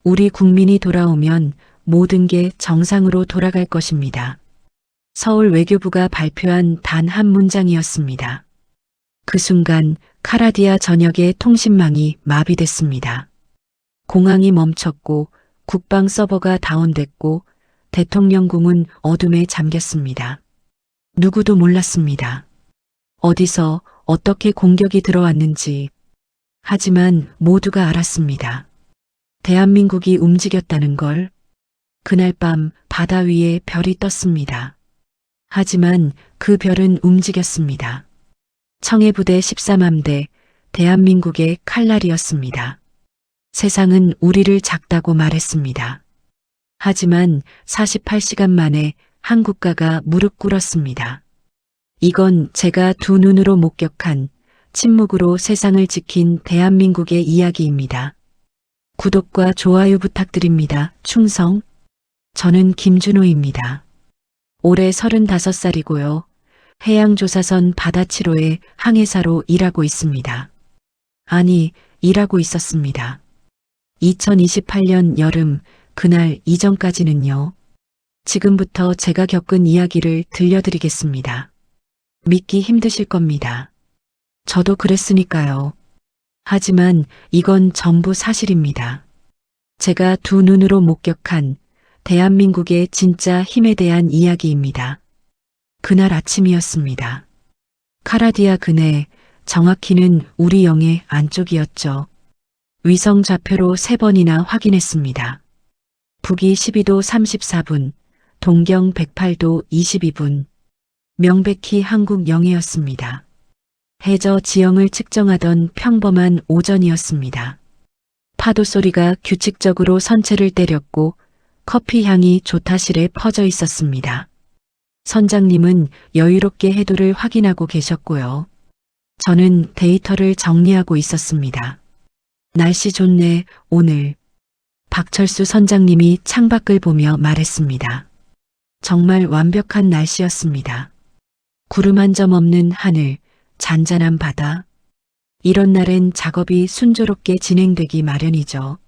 우리 국민이 돌아오면 모든 게 정상으로 돌아갈 것입니다. 서울 외교부가 발표한 단 한 문장이었습니다. 그 순간 카라디아 전역의 통신망이 마비됐습니다. 공항이 멈췄고 국방 서버가 다운됐고 대통령궁은 어둠에 잠겼습니다. 누구도 몰랐습니다. 어디서 어떻게 공격이 들어왔는지. 하지만 모두가 알았습니다. 대한민국이 움직였다는 걸. 그날 밤 바다 위에 별이 떴습니다. 하지만 그 별은 움직였습니다. 청해부대 13함대 대한민국의 칼날이었습니다. 세상은 우리를 작다고 말했습니다. 하지만 48시간 만에 한 국가가 무릎 꿇었습니다. 이건 제가 두 눈으로 목격한 침묵으로 세상을 지킨 대한민국의 이야기입니다. 구독과 좋아요 부탁드립니다. 충성. 저는 김준호입니다. 올해 35살이고요. 해양조사선 바다치로의 항해사로 일하고 있습니다. 아니, 일하고 있었습니다. 2028년 여름, 그날 이전까지는요. 지금부터 제가 겪은 이야기를 들려드리겠습니다. 믿기 힘드실 겁니다. 저도 그랬으니까요. 하지만 이건 전부 사실입니다. 제가 두 눈으로 목격한 대한민국의 진짜 힘에 대한 이야기입니다. 그날 아침이었습니다. 카라디아 근해, 정확히는 우리 영해 안쪽이었죠. 위성 좌표로 3번이나 확인했습니다. 북위 12도 34분, 동경 108도 22분. 명백히 한국 영해였습니다. 해저 지형을 측정하던 평범한 오전이었습니다. 파도 소리가 규칙적으로 선체를 때렸고 커피 향이 조타실에 퍼져 있었습니다. 선장님은 여유롭게 해도를 확인하고 계셨고요. 저는 데이터를 정리하고 있었습니다. 날씨 좋네, 오늘. 박철수 선장님이 창밖을 보며 말했습니다. 정말 완벽한 날씨였습니다. 구름 한 점 없는 하늘, 잔잔한 바다. 이런 날엔 작업이 순조롭게 진행되기 마련이죠.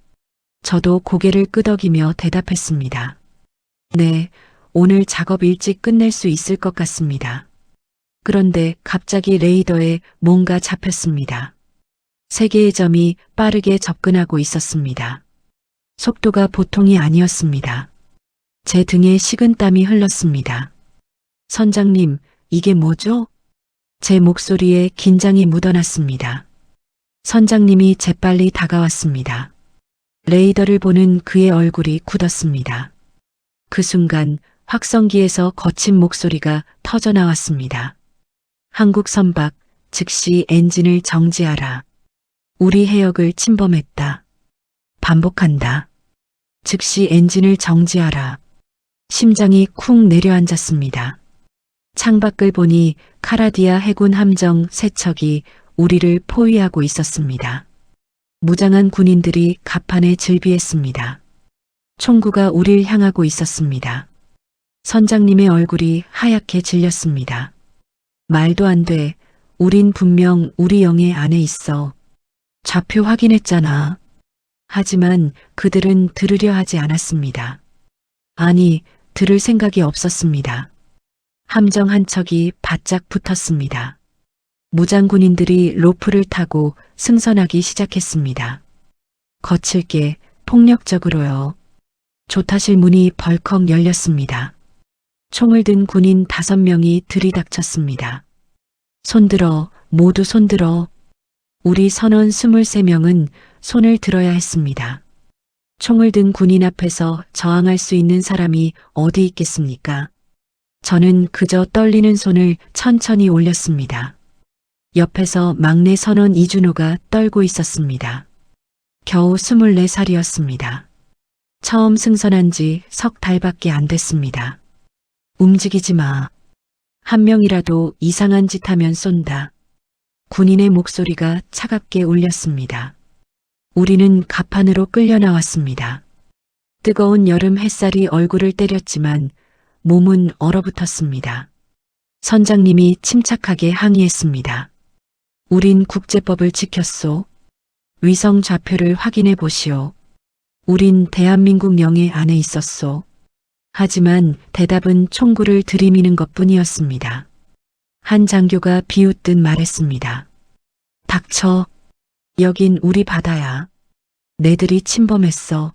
저도 고개를 끄덕이며 대답했습니다. 네, 오늘 작업 일찍 끝낼 수 있을 것 같습니다. 그런데 갑자기 레이더에 뭔가 잡혔습니다. 3개의 점이 빠르게 접근하고 있었습니다. 속도가 보통이 아니었습니다. 제 등에 식은땀이 흘렀습니다. 선장님, 이게 뭐죠? 제 목소리에 긴장이 묻어났습니다. 선장님이 재빨리 다가왔습니다. 레이더를 보는 그의 얼굴이 굳었습니다. 그 순간 확성기에서 거친 목소리가 터져나왔습니다. 한국 선박, 즉시 엔진을 정지하라. 우리 해역을 침범했다. 반복한다. 즉시 엔진을 정지하라. 심장이 쿵 내려앉았습니다. 창밖을 보니 카라디아 해군 함정 3척이 우리를 포위하고 있었습니다. 무장한 군인들이 갑판에 질비했습니다. 총구가 우릴 향하고 있었습니다. 선장님의 얼굴이 하얗게 질렸습니다. 말도 안 돼. 우린 분명 우리 영해 안에 있어. 좌표 확인했잖아. 하지만 그들은 들으려 하지 않았습니다. 아니, 들을 생각이 없었습니다. 함정 한 척이 바짝 붙었습니다. 무장군인들이 로프를 타고 승선하기 시작했습니다. 거칠게, 폭력적으로요. 조타실 문이 벌컥 열렸습니다. 총을 든 군인 5명이 들이닥쳤습니다. 손들어, 모두 손들어. 우리 선원 23명은 손을 들어야 했습니다. 총을 든 군인 앞에서 저항할 수 있는 사람이 어디 있겠습니까? 저는 그저 떨리는 손을 천천히 올렸습니다. 옆에서 막내 선원 이준호가 떨고 있었습니다. 겨우 24살이었습니다. 처음 승선한 지 석 달밖에 안 됐습니다. 움직이지 마. 한 명이라도 이상한 짓 하면 쏜다. 군인의 목소리가 차갑게 울렸습니다. 우리는 갑판으로 끌려 나왔습니다. 뜨거운 여름 햇살이 얼굴을 때렸지만 몸은 얼어붙었습니다. 선장님이 침착하게 항의했습니다. 우린 국제법을 지켰소. 위성 좌표를 확인해 보시오. 우린 대한민국 영해 안에 있었소. 하지만 대답은 총구를 들이미는 것뿐이었습니다. 한 장교가 비웃듯 말했습니다. 닥쳐. 여긴 우리 바다야. 내들이 침범했어.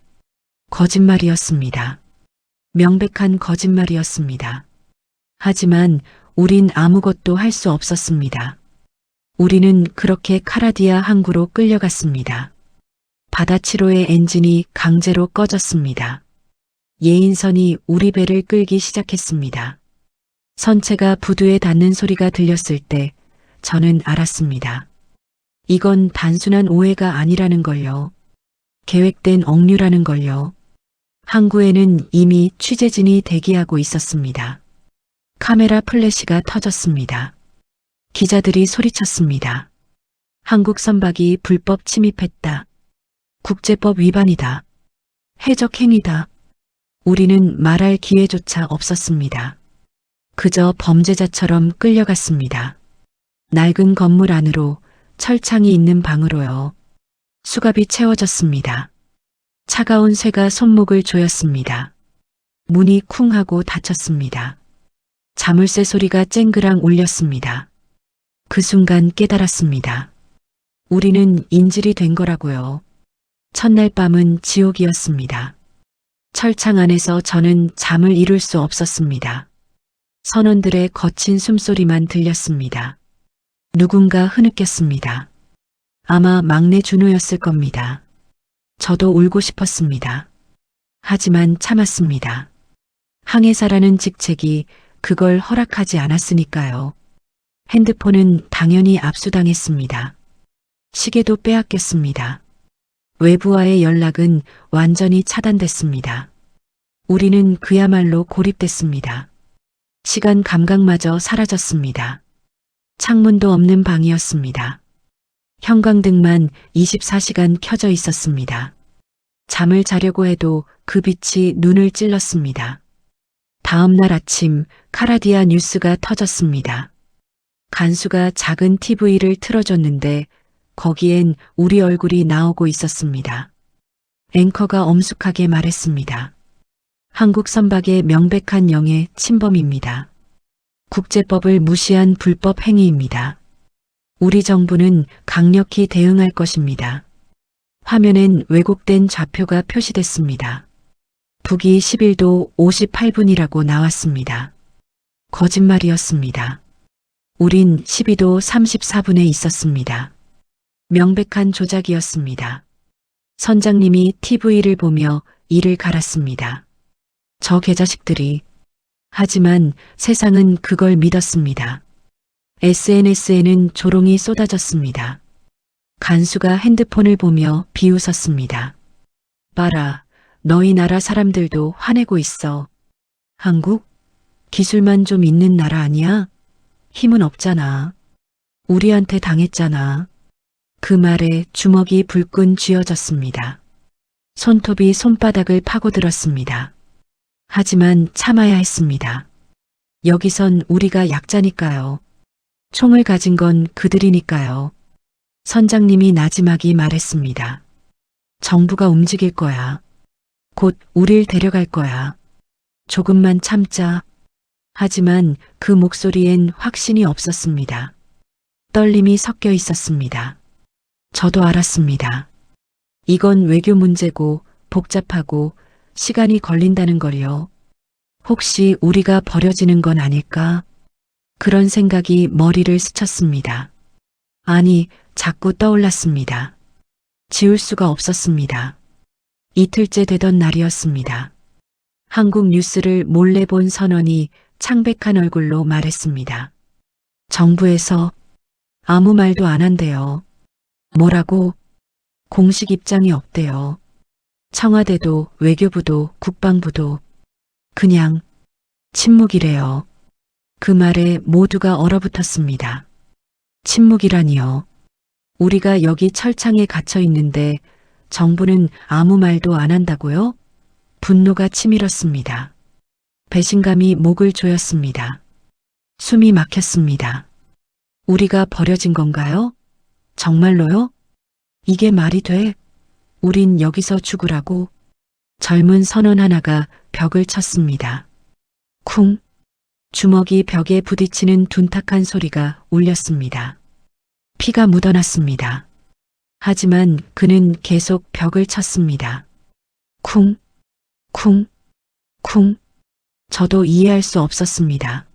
거짓말이었습니다. 명백한 거짓말이었습니다. 하지만 우린 아무것도 할 수 없었습니다. 우리는 그렇게 카라디아 항구로 끌려갔습니다. 바다치로의 엔진이 강제로 꺼졌습니다. 예인선이 우리 배를 끌기 시작했습니다. 선체가 부두에 닿는 소리가 들렸을 때 저는 알았습니다. 이건 단순한 오해가 아니라는 걸요. 계획된 억류라는 걸요. 항구에는 이미 취재진이 대기하고 있었습니다. 카메라 플래시가 터졌습니다. 기자들이 소리쳤습니다. 한국 선박이 불법 침입했다. 국제법 위반이다. 해적 행위다. 우리는 말할 기회조차 없었습니다. 그저 범죄자처럼 끌려갔습니다. 낡은 건물 안으로, 철창이 있는 방으로요. 수갑이 채워졌습니다. 차가운 쇠가 손목을 조였습니다. 문이 쿵 하고 닫혔습니다. 자물쇠 소리가 쨍그랑 울렸습니다. 그 순간 깨달았습니다. 우리는 인질이 된 거라고요. 첫날 밤은 지옥이었습니다. 철창 안에서 저는 잠을 이룰 수 없었습니다. 선원들의 거친 숨소리만 들렸습니다. 누군가 흐느꼈습니다. 아마 막내 준호였을 겁니다. 저도 울고 싶었습니다. 하지만 참았습니다. 항해사라는 직책이 그걸 허락하지 않았으니까요. 핸드폰은 당연히 압수당했습니다. 시계도 빼앗겼습니다. 외부와의 연락은 완전히 차단됐습니다. 우리는 그야말로 고립됐습니다. 시간 감각마저 사라졌습니다. 창문도 없는 방이었습니다. 형광등만 24시간 켜져 있었습니다. 잠을 자려고 해도 그 빛이 눈을 찔렀습니다. 다음 날 아침 카라디아 뉴스가 터졌습니다. 간수가 작은 TV를 틀어줬는데 거기엔 우리 얼굴이 나오고 있었습니다. 앵커가 엄숙하게 말했습니다. 한국 선박의 명백한 영해 침범입니다. 국제법을 무시한 불법 행위입니다. 우리 정부는 강력히 대응할 것입니다. 화면엔 왜곡된 좌표가 표시됐습니다. 북위 11도 58분이라고 나왔습니다. 거짓말이었습니다. 우린 12도 34분에 있었습니다. 명백한 조작이었습니다. 선장님이 TV를 보며 이를 갈았습니다. 저 개자식들이. 하지만 세상은 그걸 믿었습니다. SNS에는 조롱이 쏟아졌습니다. 간수가 핸드폰을 보며 비웃었습니다. 봐라, 너희 나라 사람들도 화내고 있어. 한국? 기술만 좀 있는 나라 아니야? 힘은 없잖아. 우리한테 당했잖아. 그 말에 주먹이 불끈 쥐어졌습니다. 손톱이 손바닥을 파고들었습니다. 하지만 참아야 했습니다. 여기선 우리가 약자니까요. 총을 가진 건 그들이니까요. 선장님이 나지막이 말했습니다. 정부가 움직일 거야. 곧 우릴 데려갈 거야. 조금만 참자. 하지만 그 목소리엔 확신이 없었습니다. 떨림이 섞여 있었습니다. 저도 알았습니다. 이건 외교 문제고 복잡하고 시간이 걸린다는 걸요. 혹시 우리가 버려지는 건 아닐까? 그런 생각이 머리를 스쳤습니다. 아니, 자꾸 떠올랐습니다. 지울 수가 없었습니다. 이틀째 되던 날이었습니다. 한국 뉴스를 몰래 본 선원이 창백한 얼굴로 말했습니다. 정부에서 아무 말도 안 한대요. 뭐라고? 공식 입장이 없대요. 청와대도 외교부도 국방부도 그냥 침묵이래요. 그 말에 모두가 얼어붙었습니다. 침묵이라니요. 우리가 여기 철창에 갇혀 있는데 정부는 아무 말도 안 한다고요? 분노가 치밀었습니다. 배신감이 목을 조였습니다. 숨이 막혔습니다. 우리가 버려진 건가요? 정말로요? 이게 말이 돼? 우린 여기서 죽으라고? 젊은 선원 하나가 벽을 쳤습니다. 쿵! 주먹이 벽에 부딪히는 둔탁한 소리가 울렸습니다. 피가 묻어났습니다. 하지만 그는 계속 벽을 쳤습니다. 쿵! 쿵! 쿵! 저도 이해할 수 없었습니다.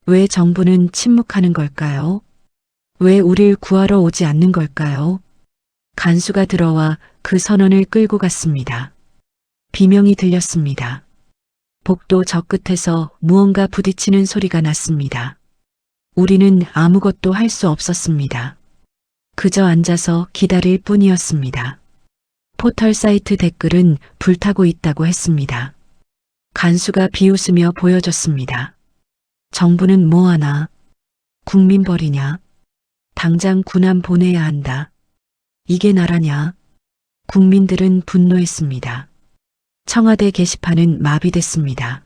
왜 정부는 침묵하는 걸까요? 왜 우릴 구하러 오지 않는 걸까요? 간수가 들어와 그 선원을 끌고 갔습니다. 비명이 들렸습니다. 복도 저 끝에서 무언가 부딪히는 소리가 났습니다. 우리는 아무것도 할 수 없었습니다. 그저 앉아서 기다릴 뿐이었습니다. 포털 사이트 댓글은 불타고 있다고 했습니다. 간수가 비웃으며 보여줬습니다. 정부는 뭐하나? 국민 버리냐? 당장 군함 보내야 한다. 이게 나라냐? 국민들은 분노했습니다. 청와대 게시판은 마비됐습니다.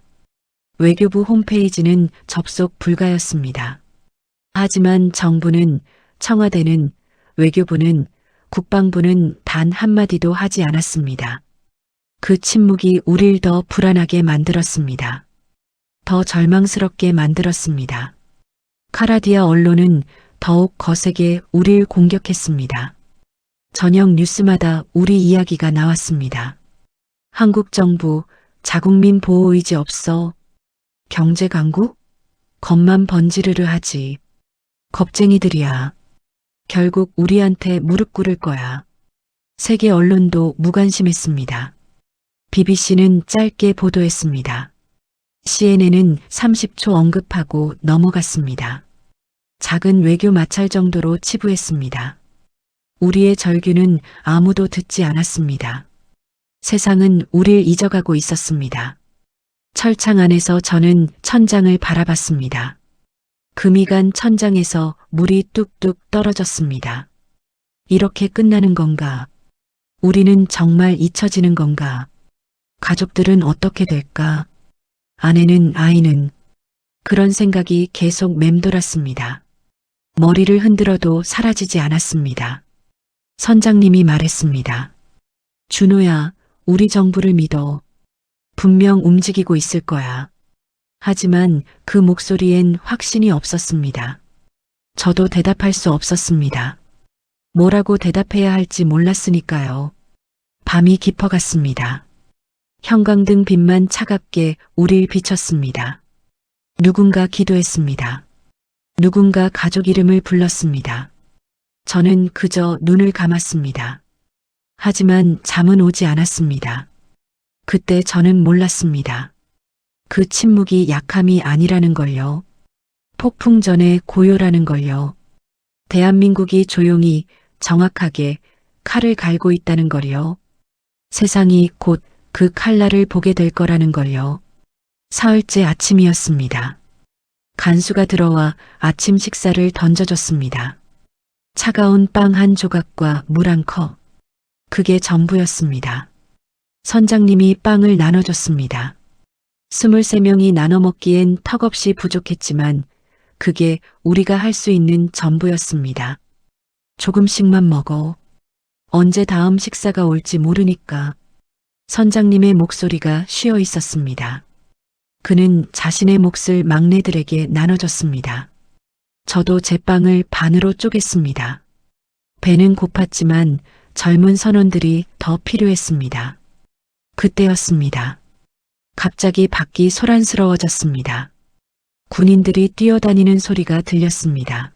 외교부 홈페이지는 접속 불가였습니다. 하지만 정부는, 청와대는, 외교부는, 국방부는 단 한마디도 하지 않았습니다. 그 침묵이 우릴 더 불안하게 만들었습니다. 더 절망스럽게 만들었습니다. 카라디아 언론은 더욱 거세게 우릴 공격했습니다. 저녁 뉴스마다 우리 이야기가 나왔습니다. 한국 정부 자국민 보호 의지 없어. 경제 강국? 겉만 번지르르 하지. 겁쟁이들이야. 결국 우리한테 무릎 꿇을 거야. 세계 언론도 무관심했습니다. BBC는 짧게 보도했습니다. CNN은 30초 언급하고 넘어갔습니다. 작은 외교 마찰 정도로 치부했습니다. 우리의 절규는 아무도 듣지 않았습니다. 세상은 우릴 잊어가고 있었습니다. 철창 안에서 저는 천장을 바라봤습니다. 금이 간 천장에서 물이 뚝뚝 떨어졌습니다. 이렇게 끝나는 건가? 우리는 정말 잊혀지는 건가? 가족들은 어떻게 될까? 아내는, 아이는? 그런 생각이 계속 맴돌았습니다. 머리를 흔들어도 사라지지 않았습니다. 선장님이 말했습니다. 준호야, 우리 정부를 믿어. 분명 움직이고 있을 거야. 하지만 그 목소리엔 확신이 없었습니다. 저도 대답할 수 없었습니다. 뭐라고 대답해야 할지 몰랐으니까요. 밤이 깊어갔습니다. 형광등 빛만 차갑게 우릴 비췄습니다. 누군가 기도했습니다. 누군가 가족 이름을 불렀습니다. 저는 그저 눈을 감았습니다. 하지만 잠은 오지 않았습니다. 그때 저는 몰랐습니다. 그 침묵이 약함이 아니라는 걸요. 폭풍 전의 고요라는 걸요. 대한민국이 조용히 정확하게 칼을 갈고 있다는 걸요. 세상이 곧 그 칼날을 보게 될 거라는 걸요. 사흘째 아침이었습니다. 간수가 들어와 아침 식사를 던져줬습니다. 차가운 빵 한 조각과 물 한 컵. 그게 전부였습니다. 선장님이 빵을 나눠줬습니다. 23명이 나눠 먹기엔 턱없이 부족했지만 그게 우리가 할 수 있는 전부였습니다. 조금씩만 먹어. 언제 다음 식사가 올지 모르니까. 선장님의 목소리가 쉬어 있었습니다. 그는 자신의 몫을 막내들에게 나눠줬습니다. 저도 제 빵을 반으로 쪼갰습니다. 배는 고팠지만 젊은 선원들이 더 필요했습니다. 그때였습니다. 갑자기 밖이 소란스러워졌습니다. 군인들이 뛰어다니는 소리가 들렸습니다.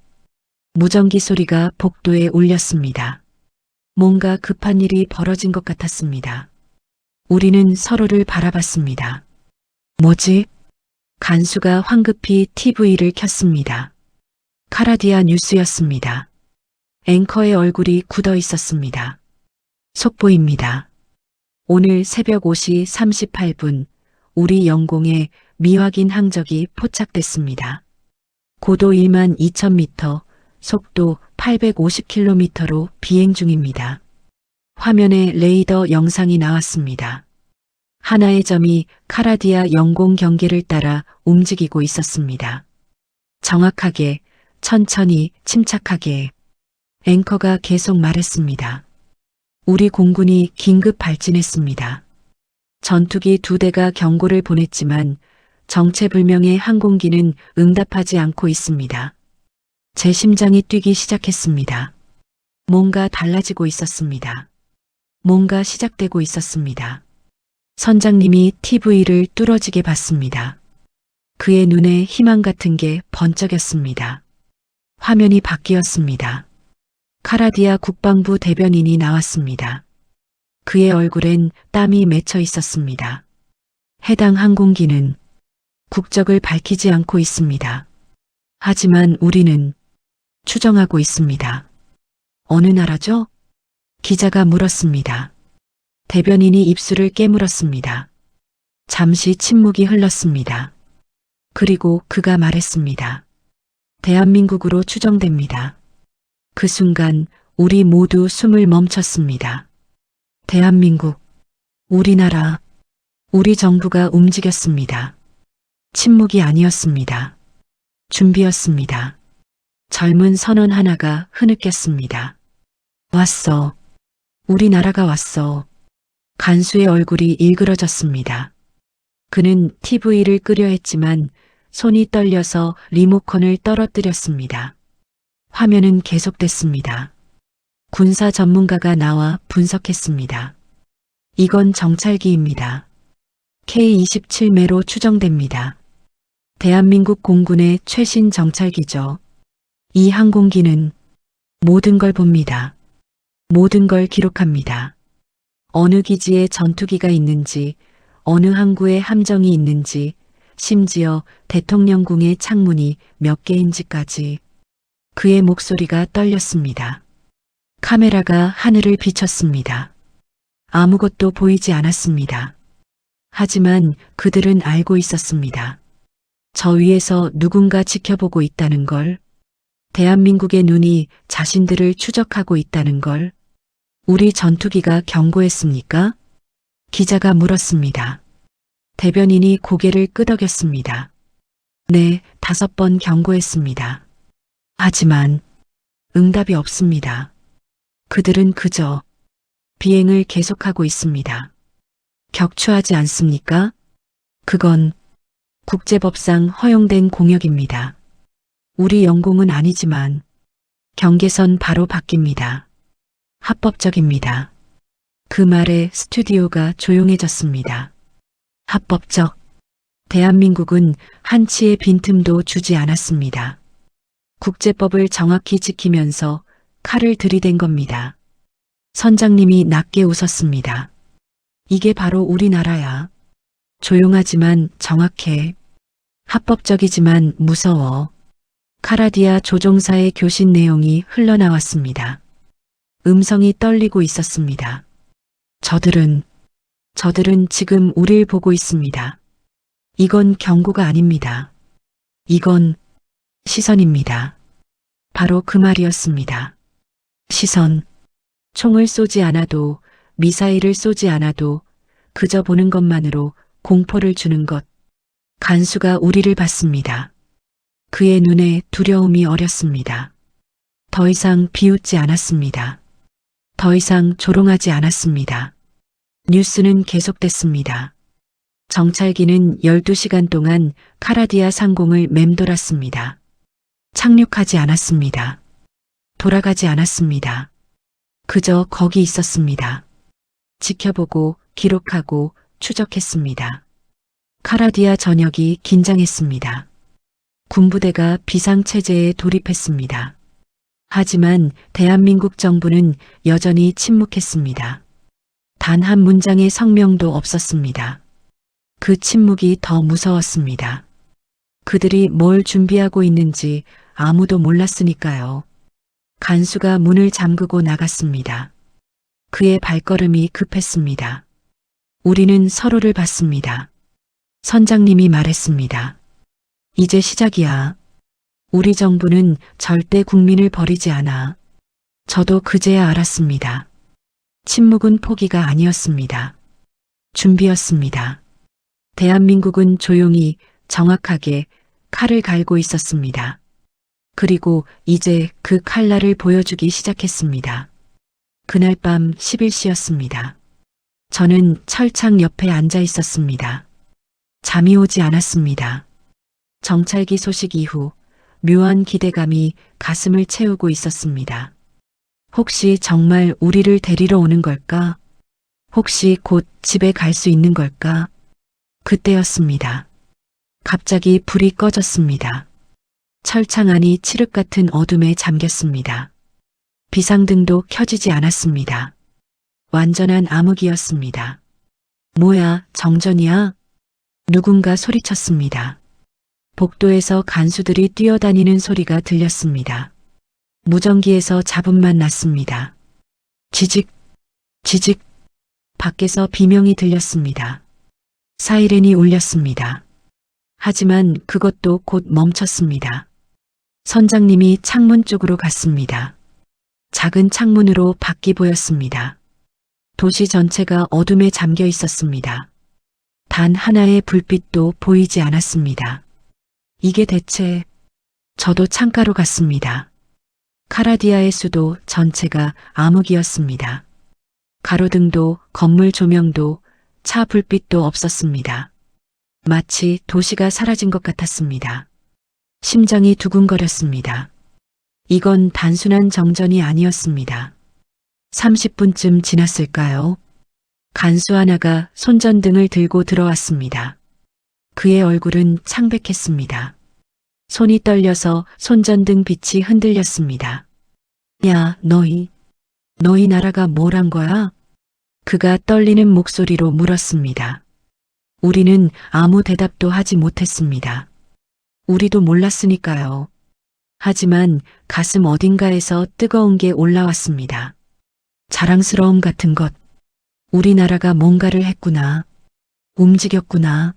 무전기 소리가 복도에 울렸습니다. 뭔가 급한 일이 벌어진 것 같았습니다. 우리는 서로를 바라봤습니다. 뭐지? 간수가 황급히 TV를 켰습니다. 카라디아 뉴스였습니다. 앵커의 얼굴이 굳어 있었습니다. 속보입니다. 오늘 새벽 5시 38분 우리 영공에 미확인 항적이 포착됐습니다. 고도 12,000m, 속도 850km로 비행 중입니다. 화면에 레이더 영상이 나왔습니다. 하나의 점이 카라디아 영공 경계를 따라 움직이고 있었습니다. 정확하게, 천천히, 침착하게. 앵커가 계속 말했습니다. 우리 공군이 긴급 발진했습니다. 전투기 2대가 경고를 보냈지만 정체불명의 항공기는 응답하지 않고 있습니다. 제 심장이 뛰기 시작했습니다. 뭔가 달라지고 있었습니다. 뭔가 시작되고 있었습니다. 선장님이 TV를 뚫어지게 봤습니다. 그의 눈에 희망 같은 게 번쩍였습니다. 화면이 바뀌었습니다. 카라디아 국방부 대변인이 나왔습니다. 그의 얼굴엔 땀이 맺혀 있었습니다. 해당 항공기는 국적을 밝히지 않고 있습니다. 하지만 우리는 추정하고 있습니다. 어느 나라죠? 기자가 물었습니다. 대변인이 입술을 깨물었습니다. 잠시 침묵이 흘렀습니다. 그리고 그가 말했습니다. 대한민국으로 추정됩니다. 그 순간 우리 모두 숨을 멈췄습니다. 대한민국, 우리나라, 우리 정부가 움직였습니다. 침묵이 아니었습니다. 준비였습니다. 젊은 선원 하나가 흐느꼈습니다. 왔어. 우리나라가 왔어. 간수의 얼굴이 일그러졌습니다. 그는 TV를 끄려 했지만 손이 떨려서 리모컨을 떨어뜨렸습니다. 화면은 계속됐습니다. 군사 전문가가 나와 분석했습니다. 이건 정찰기입니다. K-27매로 추정됩니다. 대한민국 공군의 최신 정찰기죠. 이 항공기는 모든 걸 봅니다. 모든 걸 기록합니다. 어느 기지에 전투기가 있는지, 어느 항구에 함정이 있는지, 심지어 대통령궁의 창문이 몇 개인지까지. 그의 목소리가 떨렸습니다. 카메라가 하늘을 비췄습니다. 아무것도 보이지 않았습니다. 하지만 그들은 알고 있었습니다. 저 위에서 누군가 지켜보고 있다는 걸, 대한민국의 눈이 자신들을 추적하고 있다는 걸. 우리 전투기가 경고했습니까? 기자가 물었습니다. 대변인이 고개를 끄덕였습니다. 네, 5번 경고했습니다. 하지만 응답이 없습니다. 그들은 그저 비행을 계속하고 있습니다. 격추하지 않습니까? 그건 국제법상 허용된 공역입니다. 우리 영공은 아니지만 경계선 바로 바뀝니다. 합법적입니다. 그 말에 스튜디오가 조용해졌습니다. 합법적. 대한민국은 한치의 빈틈도 주지 않았습니다. 국제법을 정확히 지키면서 칼을 들이댄 겁니다. 선장님이 낮게 웃었습니다. 이게 바로 우리나라야. 조용하지만 정확해. 합법적이지만 무서워. 카라디아 조종사의 교신 내용이 흘러나왔습니다. 음성이 떨리고 있었습니다. 저들은 지금 우릴 보고 있습니다. 이건 경고가 아닙니다. 이건 시선입니다. 바로 그 말이었습니다. 시선. 총을 쏘지 않아도, 미사일을 쏘지 않아도 그저 보는 것만으로 공포를 주는 것. 간수가 우리를 봤습니다. 그의 눈에 두려움이 어렸습니다. 더 이상 비웃지 않았습니다. 더 이상 조롱하지 않았습니다. 뉴스는 계속됐습니다. 정찰기는 12시간 동안 카라디아 상공을 맴돌았습니다. 착륙하지 않았습니다. 돌아가지 않았습니다. 그저 거기 있었습니다. 지켜보고 기록하고 추적했습니다. 카라디아 전역이 긴장했습니다. 군부대가 비상체제에 돌입했습니다. 하지만 대한민국 정부는 여전히 침묵했습니다. 단 한 문장의 성명도 없었습니다. 그 침묵이 더 무서웠습니다. 그들이 뭘 준비하고 있는지 아무도 몰랐으니까요. 간수가 문을 잠그고 나갔습니다. 그의 발걸음이 급했습니다. 우리는 서로를 봤습니다. 선장님이 말했습니다. 이제 시작이야. 우리 정부는 절대 국민을 버리지 않아. 저도 그제야 알았습니다. 침묵은 포기가 아니었습니다. 준비였습니다. 대한민국은 조용히 정확하게 칼을 갈고 있었습니다. 그리고 이제 그 칼날을 보여주기 시작했습니다. 그날 밤 10일시였습니다. 저는 철창 옆에 앉아 있었습니다. 잠이 오지 않았습니다. 정찰기 소식 이후 묘한 기대감이 가슴을 채우고 있었습니다. 혹시 정말 우리를 데리러 오는 걸까? 혹시 곧 집에 갈 수 있는 걸까? 그때였습니다. 갑자기 불이 꺼졌습니다. 철창 안이 칠흑 같은 어둠에 잠겼습니다. 비상등도 켜지지 않았습니다. 완전한 암흑이었습니다. 뭐야, 정전이야? 누군가 소리쳤습니다. 복도에서 간수들이 뛰어다니는 소리가 들렸습니다. 무전기에서 잡음만 났습니다. 지직, 지직. 밖에서 비명이 들렸습니다. 사이렌이 울렸습니다. 하지만 그것도 곧 멈췄습니다. 선장님이 창문 쪽으로 갔습니다. 작은 창문으로 밖이 보였습니다. 도시 전체가 어둠에 잠겨 있었습니다. 단 하나의 불빛도 보이지 않았습니다. 이게 대체... 저도 창가로 갔습니다. 카라디아의 수도 전체가 암흑이었습니다. 가로등도 건물 조명도 차 불빛도 없었습니다. 마치 도시가 사라진 것 같았습니다. 심장이 두근거렸습니다. 이건 단순한 정전이 아니었습니다. 30분쯤 지났을까요? 간수 하나가 손전등을 들고 들어왔습니다. 그의 얼굴은 창백했습니다. 손이 떨려서 손전등 빛이 흔들렸습니다. 야, 너희 나라가 뭘 한 거야? 그가 떨리는 목소리로 물었습니다. 우리는 아무 대답도 하지 못했습니다. 우리도 몰랐으니까요. 하지만 가슴 어딘가에서 뜨거운 게 올라왔습니다. 자랑스러움 같은 것. 우리나라가 뭔가를 했구나. 움직였구나.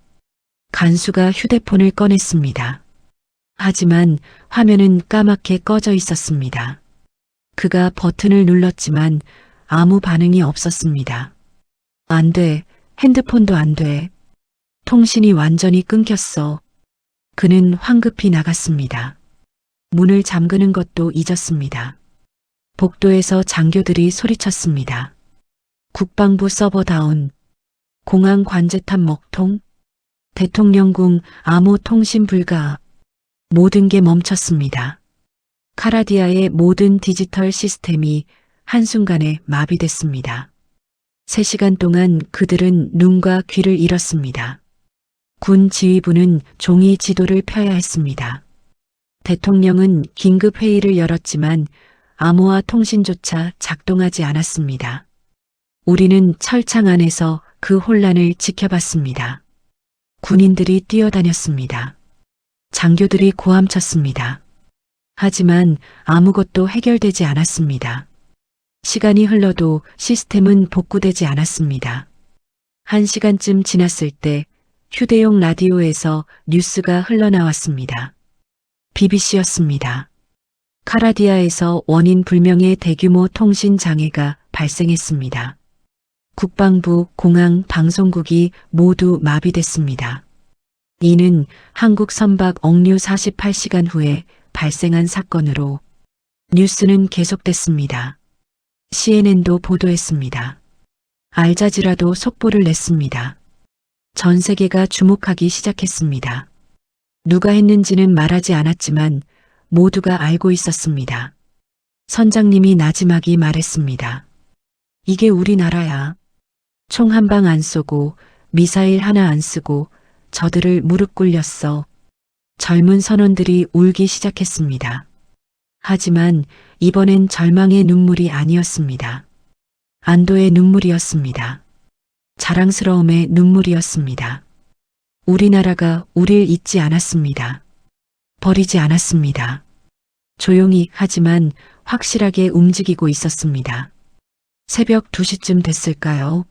간수가 휴대폰을 꺼냈습니다. 하지만 화면은 까맣게 꺼져 있었습니다. 그가 버튼을 눌렀지만 아무 반응이 없었습니다. 안 돼. 핸드폰도 안 돼. 통신이 완전히 끊겼어. 그는 황급히 나갔습니다. 문을 잠그는 것도 잊었습니다. 복도에서 장교들이 소리쳤습니다. 국방부 서버 다운. 공항 관제탑 먹통. 대통령궁 암호 통신 불가. 모든 게 멈췄습니다. 카라디아의 모든 디지털 시스템이 한순간에 마비됐습니다. 3시간 동안 그들은 눈과 귀를 잃었습니다. 군 지휘부는 종이 지도를 펴야 했습니다. 대통령은 긴급 회의를 열었지만 암호화 통신조차 작동하지 않았습니다. 우리는 철창 안에서 그 혼란을 지켜봤습니다. 군인들이 뛰어다녔습니다. 장교들이 고함쳤습니다. 하지만 아무것도 해결되지 않았습니다. 시간이 흘러도 시스템은 복구되지 않았습니다. 1시간쯤 지났을 때 휴대용 라디오에서 뉴스가 흘러나왔습니다. BBC였습니다. 카라디아에서 원인 불명의 대규모 통신 장애가 발생했습니다. 국방부, 공항, 방송국이 모두 마비됐습니다. 이는 한국 선박 억류 48시간 후에 발생한 사건으로 뉴스는 계속됐습니다. CNN도 보도했습니다. 알자지라도 속보를 냈습니다. 전 세계가 주목하기 시작했습니다. 누가 했는지는 말하지 않았지만 모두가 알고 있었습니다. 선장님이 나지막이 말했습니다. 이게 우리나라야. 총 한 방 안 쏘고 미사일 하나 안 쓰고 저들을 무릎 꿇렸어. 젊은 선원들이 울기 시작했습니다. 하지만 이번엔 절망의 눈물이 아니었습니다. 안도의 눈물이었습니다. 자랑스러움의 눈물이었습니다. 우리나라가 우릴 잊지 않았습니다. 버리지 않았습니다. 조용히 하지만 확실하게 움직이고 있었습니다. 새벽 2시쯤 됐을까요?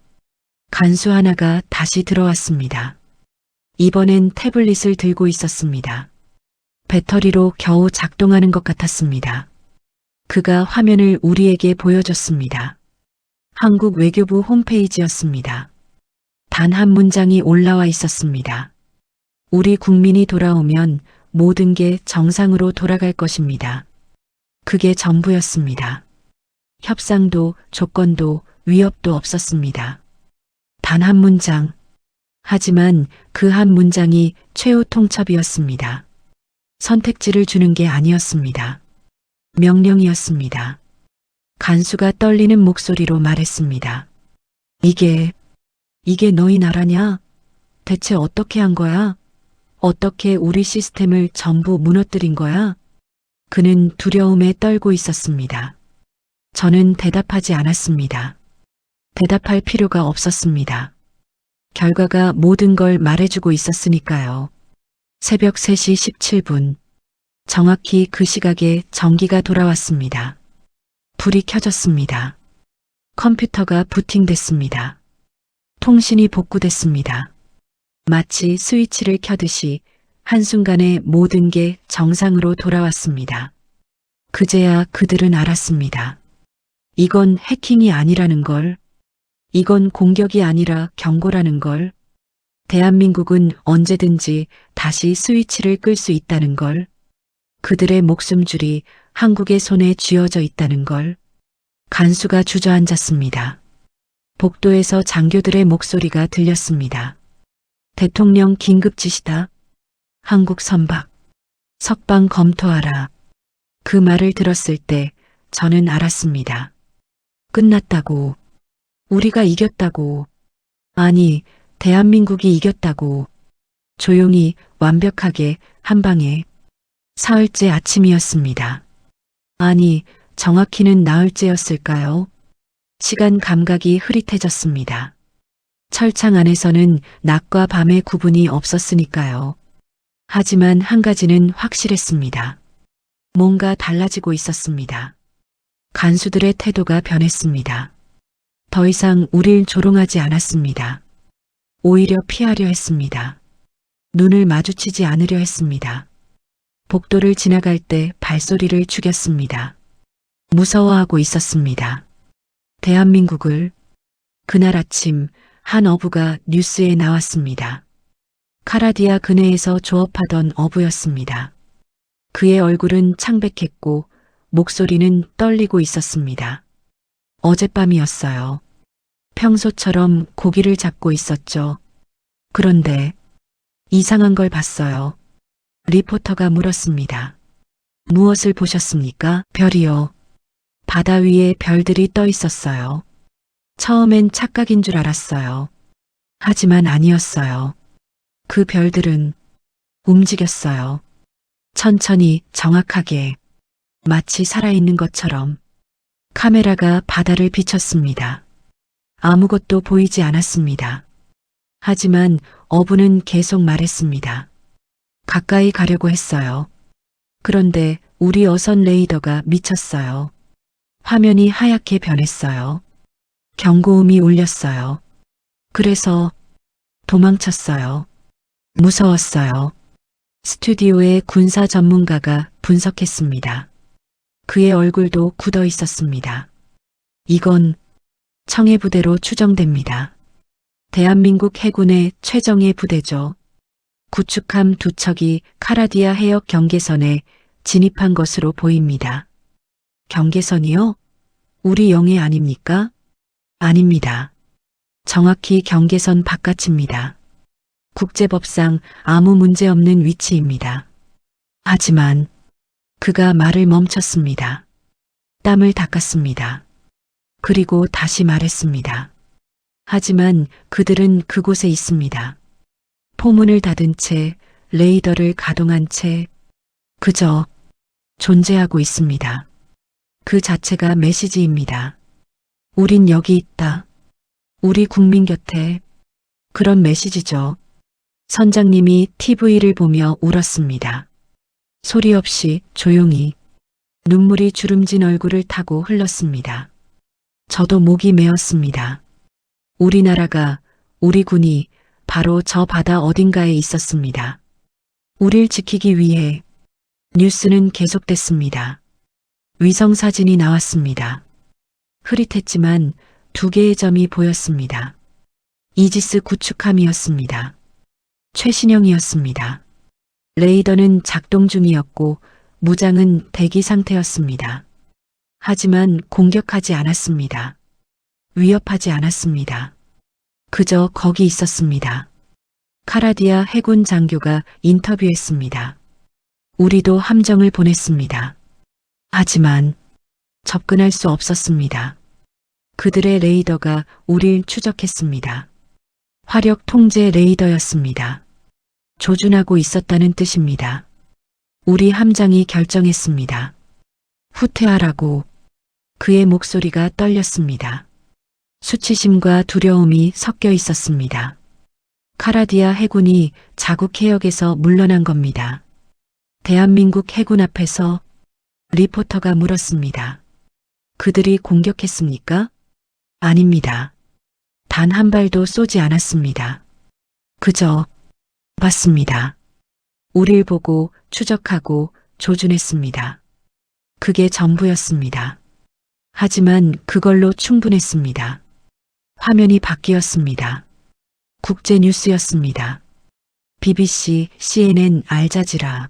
간수 하나가 다시 들어왔습니다. 이번엔 태블릿을 들고 있었습니다. 배터리로 겨우 작동하는 것 같았습니다. 그가 화면을 우리에게 보여줬습니다. 한국 외교부 홈페이지였습니다. 단 한 문장이 올라와 있었습니다. 우리 국민이 돌아오면 모든 게 정상으로 돌아갈 것입니다. 그게 전부였습니다. 협상도 조건도 위협도 없었습니다. 단 한 문장. 하지만 그 한 문장이 최후 통첩이었습니다. 선택지를 주는 게 아니었습니다. 명령이었습니다. 간수가 떨리는 목소리로 말했습니다. 이게 너희 나라냐? 대체 어떻게 한 거야? 어떻게 우리 시스템을 전부 무너뜨린 거야? 그는 두려움에 떨고 있었습니다. 저는 대답하지 않았습니다. 대답할 필요가 없었습니다. 결과가 모든 걸 말해주고 있었으니까요. 새벽 3시 17분. 정확히 그 시각에 전기가 돌아왔습니다. 불이 켜졌습니다. 컴퓨터가 부팅됐습니다. 통신이 복구됐습니다. 마치 스위치를 켜듯이 한순간에 모든 게 정상으로 돌아왔습니다. 그제야 그들은 알았습니다. 이건 해킹이 아니라는 걸, 이건 공격이 아니라 경고라는 걸, 대한민국은 언제든지 다시 스위치를 끌 수 있다는 걸, 그들의 목숨줄이 한국의 손에 쥐어져 있다는 걸. 간수가 주저앉았습니다. 복도에서 장교들의 목소리가 들렸습니다. 대통령 긴급 지시다. 한국 선박. 석방 검토하라. 그 말을 들었을 때 저는 알았습니다. 끝났다고. 우리가 이겼다고. 아니, 대한민국이 이겼다고. 조용히 완벽하게 한 방에. 사흘째 아침이었습니다. 아니, 정확히는 나흘째였을까요? 시간 감각이 흐릿해졌습니다. 철창 안에서는 낮과 밤의 구분이 없었으니까요. 하지만 한 가지는 확실했습니다. 뭔가 달라지고 있었습니다. 간수들의 태도가 변했습니다. 더 이상 우릴 조롱하지 않았습니다. 오히려 피하려 했습니다. 눈을 마주치지 않으려 했습니다. 복도를 지나갈 때 발소리를 죽였습니다. 무서워하고 있었습니다. 대한민국을. 그날 아침 한 어부가 뉴스에 나왔습니다. 카라디아 근해에서 조업하던 어부였습니다. 그의 얼굴은 창백했고 목소리는 떨리고 있었습니다. 어젯밤이었어요. 평소처럼 고기를 잡고 있었죠. 그런데 이상한 걸 봤어요. 리포터가 물었습니다. 무엇을 보셨습니까? 별이요. 바다 위에 별들이 떠 있었어요. 처음엔 착각인 줄 알았어요. 하지만 아니었어요. 그 별들은 움직였어요. 천천히, 정확하게, 마치 살아있는 것처럼. 카메라가 바다를 비췄습니다. 아무것도 보이지 않았습니다. 하지만 어부는 계속 말했습니다. 가까이 가려고 했어요. 그런데 우리 어선 레이더가 미쳤어요. 화면이 하얗게 변했어요. 경고음이 울렸어요. 그래서 도망쳤어요. 무서웠어요. 스튜디오에 군사 전문가가 분석했습니다. 그의 얼굴도 굳어 있었습니다. 이건 청해부대로 추정됩니다. 대한민국 해군의 최정예 부대죠. 구축함 2척이 카라디아 해역 경계선에 진입한 것으로 보입니다. 경계선이요? 우리 영해 아닙니까? 아닙니다. 정확히 경계선 바깥입니다. 국제법상 아무 문제 없는 위치입니다. 하지만 그가 말을 멈췄습니다. 땀을 닦았습니다. 그리고 다시 말했습니다. 하지만 그들은 그곳에 있습니다. 포문을 닫은 채, 레이더를 가동한 채 그저 존재하고 있습니다. 그 자체가 메시지입니다. 우린 여기 있다. 우리 국민 곁에. 그런 메시지죠. 선장님이 TV를 보며 울었습니다. 소리 없이 조용히. 눈물이 주름진 얼굴을 타고 흘렀습니다. 저도 목이 메었습니다. 우리나라가, 우리 군이 바로 저 바다 어딘가에 있었습니다. 우릴 지키기 위해. 뉴스는 계속됐습니다. 위성사진이 나왔습니다. 흐릿했지만 2개의 점이 보였습니다. 이지스 구축함이었습니다. 최신형이었습니다. 레이더는 작동 중이었고 무장은 대기 상태였습니다. 하지만 공격하지 않았습니다. 위협하지 않았습니다. 그저 거기 있었습니다. 카라디아 해군 장교가 인터뷰했습니다. 우리도 함정을 보냈습니다. 하지만 접근할 수 없었습니다. 그들의 레이더가 우릴 추적했습니다. 화력 통제 레이더였습니다. 조준하고 있었다는 뜻입니다. 우리 함장이 결정했습니다. 후퇴하라고. 그의 목소리가 떨렸습니다. 수치심과 두려움이 섞여 있었습니다. 카라디아 해군이 자국 해역에서 물러난 겁니다. 대한민국 해군 앞에서 리포터가 물었습니다. 그들이 공격했습니까? 아닙니다. 단 한 발도 쏘지 않았습니다. 그저 봤습니다. 우릴 보고 추적하고 조준했습니다. 그게 전부였습니다. 하지만 그걸로 충분했습니다. 화면이 바뀌었습니다. 국제 뉴스였습니다. BBC, CNN, 알자지라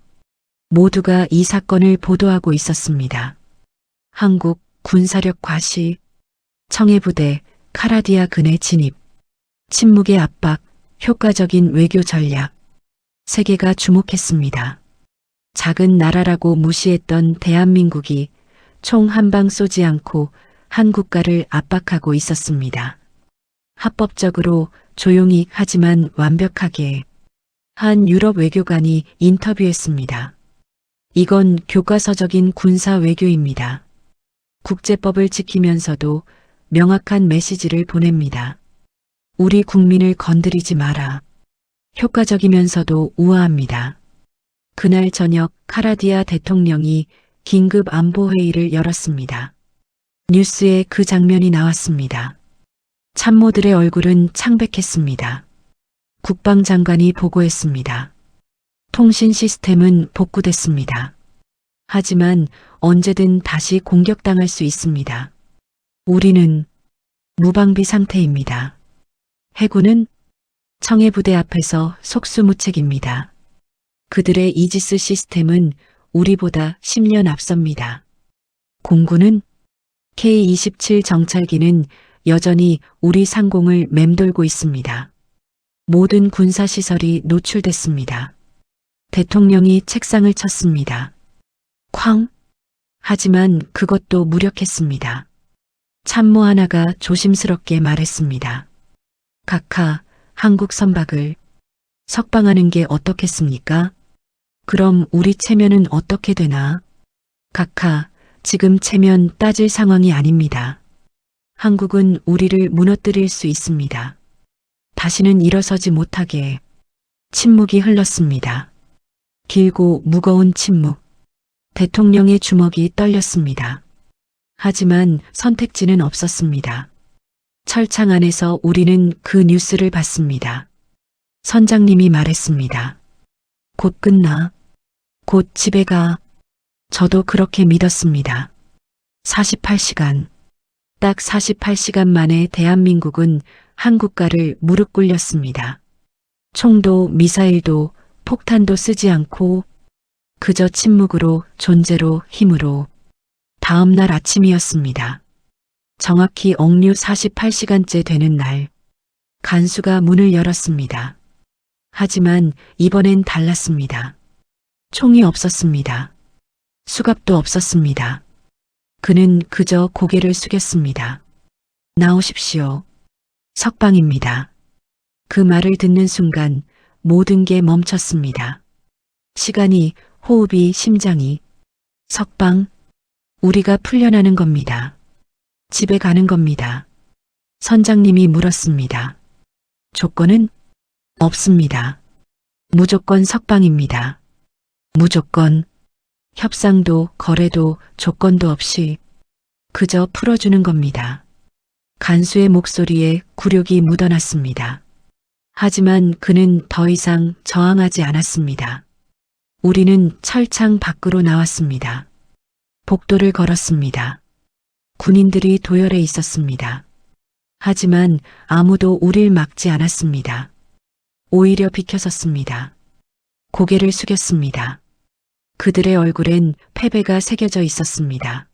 모두가 이 사건을 보도하고 있었습니다. 한국 군사력 과시, 청해부대, 카라디아 근해 진입, 침묵의 압박, 효과적인 외교 전략. 세계가 주목했습니다. 작은 나라라고 무시했던 대한민국이 총 한 방 쏘지 않고 한 국가를 압박하고 있었습니다. 합법적으로 조용히 하지만 완벽하게. 한 유럽 외교관이 인터뷰했습니다. 이건 교과서적인 군사 외교입니다. 국제법을 지키면서도 명확한 메시지를 보냅니다. 우리 국민을 건드리지 마라. 효과적이면서도 우아합니다. 그날 저녁 카라디아 대통령이 긴급 안보회의를 열었습니다. 뉴스에 그 장면이 나왔습니다. 참모들의 얼굴은 창백했습니다. 국방장관이 보고했습니다. 통신 시스템은 복구됐습니다. 하지만 언제든 다시 공격당할 수 있습니다. 우리는 무방비 상태입니다. 해군은 청해부대 앞에서 속수무책입니다. 그들의 이지스 시스템은 우리보다 10년 앞섭니다. 공군은 K-27 정찰기는 여전히 우리 상공을 맴돌고 있습니다. 모든 군사시설이 노출됐습니다. 대통령이 책상을 쳤습니다. 쾅! 하지만 그것도 무력했습니다. 참모 하나가 조심스럽게 말했습니다. 각하, 한국 선박을 석방하는 게 어떻겠습니까? 그럼 우리 체면은 어떻게 되나? 각하, 지금 체면 따질 상황이 아닙니다. 한국은 우리를 무너뜨릴 수 있습니다. 다시는 일어서지 못하게. 침묵이 흘렀습니다. 길고 무거운 침묵. 대통령의 주먹이 떨렸습니다. 하지만 선택지는 없었습니다. 철창 안에서 우리는 그 뉴스를 봤습니다. 선장님이 말했습니다. 곧 끝나. 곧 집에 가. 저도 그렇게 믿었습니다. 48시간. 딱 48시간 만에 대한민국은 한 국가를 무릎 꿇렸습니다. 총도 미사일도 폭탄도 쓰지 않고 그저 침묵으로 존재로 힘으로. 다음 날 아침이었습니다. 정확히 억류 48시간째 되는 날. 간수가 문을 열었습니다. 하지만 이번엔 달랐습니다. 총이 없었습니다. 수갑도 없었습니다. 그는 그저 고개를 숙였습니다. 나오십시오. 석방입니다. 그 말을 듣는 순간 모든 게 멈췄습니다. 시간이, 호흡이, 심장이. 석방, 우리가 풀려나는 겁니다. 집에 가는 겁니다. 선장님이 물었습니다. 조건은? 없습니다. 무조건 석방입니다. 무조건. 협상도 거래도 조건도 없이 그저 풀어주는 겁니다. 간수의 목소리에 굴욕이 묻어났습니다. 하지만 그는 더 이상 저항하지 않았습니다. 우리는 철창 밖으로 나왔습니다. 복도를 걸었습니다. 군인들이 도열해 있었습니다. 하지만 아무도 우릴 막지 않았습니다. 오히려 비켜섰습니다. 고개를 숙였습니다. 그들의 얼굴엔 패배가 새겨져 있었습니다.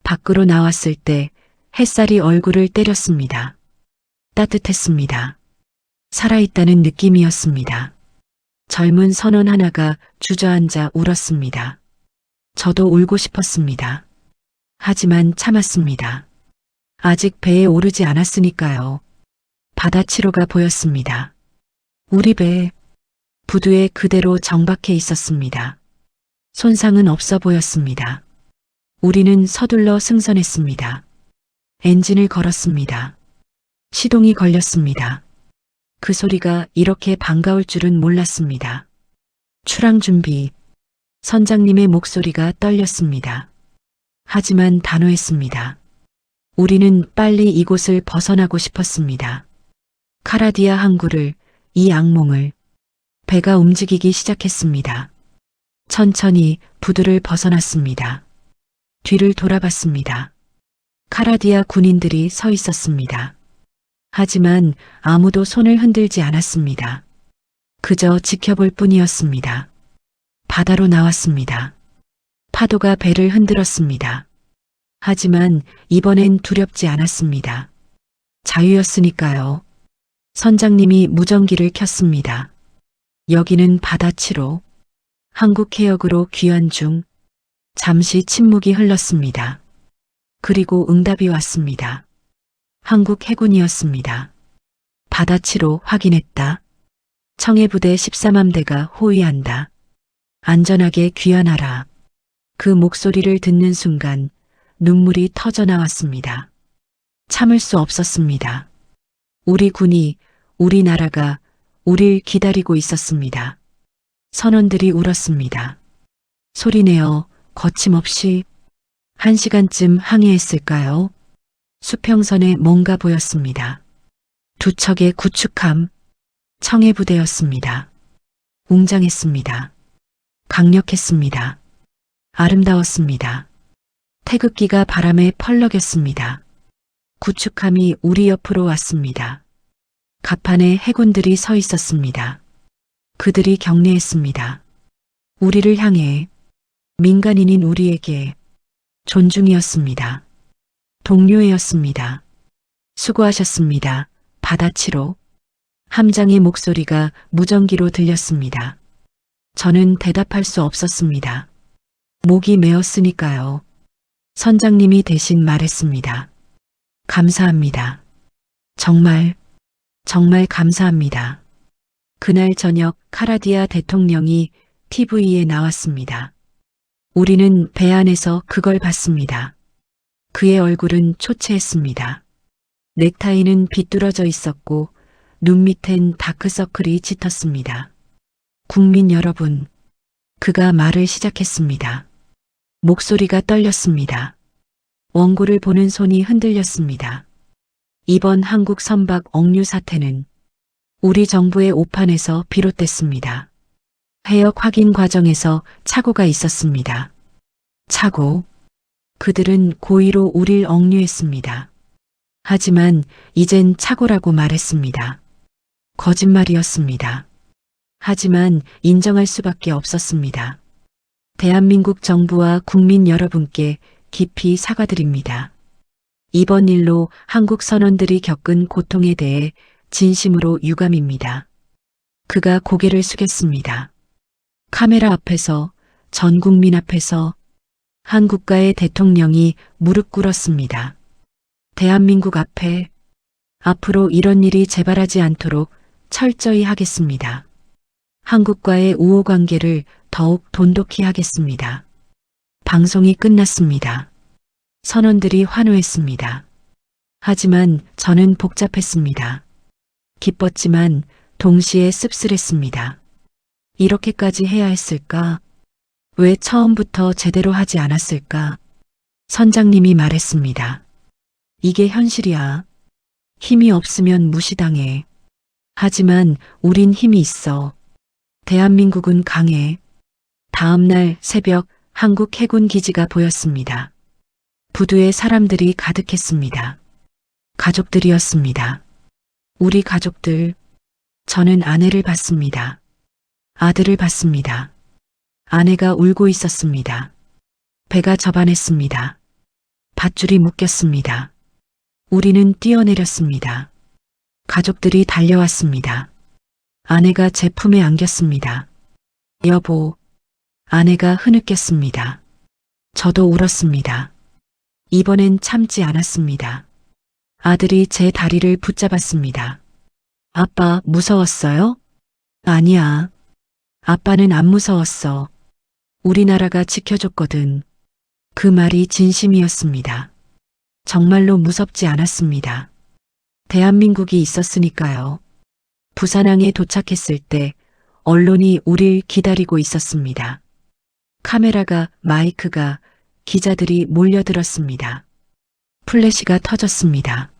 밖으로 나왔을 때 햇살이 얼굴을 때렸습니다. 따뜻했습니다. 살아있다는 느낌이었습니다. 젊은 선원 하나가 주저앉아 울었습니다. 저도 울고 싶었습니다. 하지만 참았습니다. 아직 배에 오르지 않았으니까요. 바다치로가 보였습니다. 우리 배, 부두에 그대로 정박해 있었습니다. 손상은 없어 보였습니다. 우리는 서둘러 승선했습니다. 엔진을 걸었습니다. 시동이 걸렸습니다. 그 소리가 이렇게 반가울 줄은 몰랐습니다. 출항 준비. 선장님의 목소리가 떨렸습니다. 하지만 단호했습니다. 우리는 빨리 이곳을 벗어나고 싶었습니다. 카라디아 항구를, 이 악몽을. 배가 움직이기 시작했습니다. 천천히 부두를 벗어났습니다. 뒤를 돌아봤습니다. 카라디아 군인들이 서 있었습니다. 하지만 아무도 손을 흔들지 않았습니다. 그저 지켜볼 뿐이었습니다. 바다로 나왔습니다. 파도가 배를 흔들었습니다. 하지만 이번엔 두렵지 않았습니다. 자유였으니까요. 선장님이 무전기를 켰습니다. 여기는 바다치로. 한국 해역으로 귀환 중. 잠시 침묵이 흘렀습니다. 그리고 응답이 왔습니다. 한국 해군이었습니다. 바다치로 확인했다. 청해부대 13함대가 호위한다. 안전하게 귀환하라. 그 목소리를 듣는 순간 눈물이 터져 나왔습니다. 참을 수 없었습니다. 우리 군이, 우리나라가 우릴 기다리고 있었습니다. 선원들이 울었습니다. 소리내어 거침없이 1시간쯤 항해했을까요? 수평선에 뭔가 보였습니다. 두 척의 구축함, 청해부대였습니다. 웅장했습니다. 강력했습니다. 아름다웠습니다. 태극기가 바람에 펄럭였습니다. 구축함이 우리 옆으로 왔습니다. 갑판에 해군들이 서 있었습니다. 그들이 격려했습니다. 우리를 향해, 민간인인 우리에게 존중이었습니다. 동료애였습니다. 수고하셨습니다. 바다치로. 함장의 목소리가 무전기로 들렸습니다. 저는 대답할 수 없었습니다. 목이 메었으니까요. 선장님이 대신 말했습니다. 감사합니다. 정말 감사합니다. 그날 저녁 카라디아 대통령이 TV에 나왔습니다. 우리는 배 안에서 그걸 봤습니다. 그의 얼굴은 초췌했습니다. 넥타이는 비뚤어져 있었고 눈 밑엔 다크서클이 짙었습니다. 국민 여러분, 그가 말을 시작했습니다. 목소리가 떨렸습니다. 원고를 보는 손이 흔들렸습니다. 이번 한국 선박 억류 사태는 우리 정부의 오판에서 비롯됐습니다. 해역 확인 과정에서 착오가 있었습니다. 착오. 그들은 고의로 우릴 억류했습니다. 하지만 이젠 착오라고 말했습니다. 거짓말이었습니다. 하지만 인정할 수밖에 없었습니다. 대한민국 정부와 국민 여러분께 깊이 사과드립니다. 이번 일로 한국 선원들이 겪은 고통에 대해 진심으로 유감입니다. 그가 고개를 숙였습니다. 카메라 앞에서, 전 국민 앞에서 한 국가의 대통령이 무릎 꿇었습니다. 대한민국 앞에 앞으로 이런 일이 재발하지 않도록 철저히 하겠습니다. 한국과의 우호 관계를 더욱 돈독히 하겠습니다. 방송이 끝났습니다. 선원들이 환호했습니다. 하지만 저는 복잡했습니다. 기뻤지만 동시에 씁쓸했습니다. 이렇게까지 해야 했을까? 왜 처음부터 제대로 하지 않았을까? 선장님이 말했습니다. 이게 현실이야. 힘이 없으면 무시당해. 하지만 우린 힘이 있어. 대한민국은 강해. 다음 날 새벽 한국 해군 기지가 보였습니다. 부두에 사람들이 가득했습니다. 가족들이었습니다. 우리 가족들. 저는 아내를 봤습니다. 아들을 봤습니다. 아내가 울고 있었습니다. 배가 접안했습니다. 밧줄이 묶였습니다. 우리는 뛰어내렸습니다. 가족들이 달려왔습니다. 아내가 제 품에 안겼습니다. 여보, 아내가 흐느꼈습니다. 저도 울었습니다. 이번엔 참지 않았습니다. 아들이 제 다리를 붙잡았습니다. 아빠, 무서웠어요? 아니야. 아빠는 안 무서웠어. 우리나라가 지켜줬거든. 그 말이 진심이었습니다. 정말로 무섭지 않았습니다. 대한민국이 있었으니까요. 부산항에 도착했을 때 언론이 우릴 기다리고 있었습니다. 카메라가, 마이크가, 기자들이 몰려들었습니다. 플래시가 터졌습니다.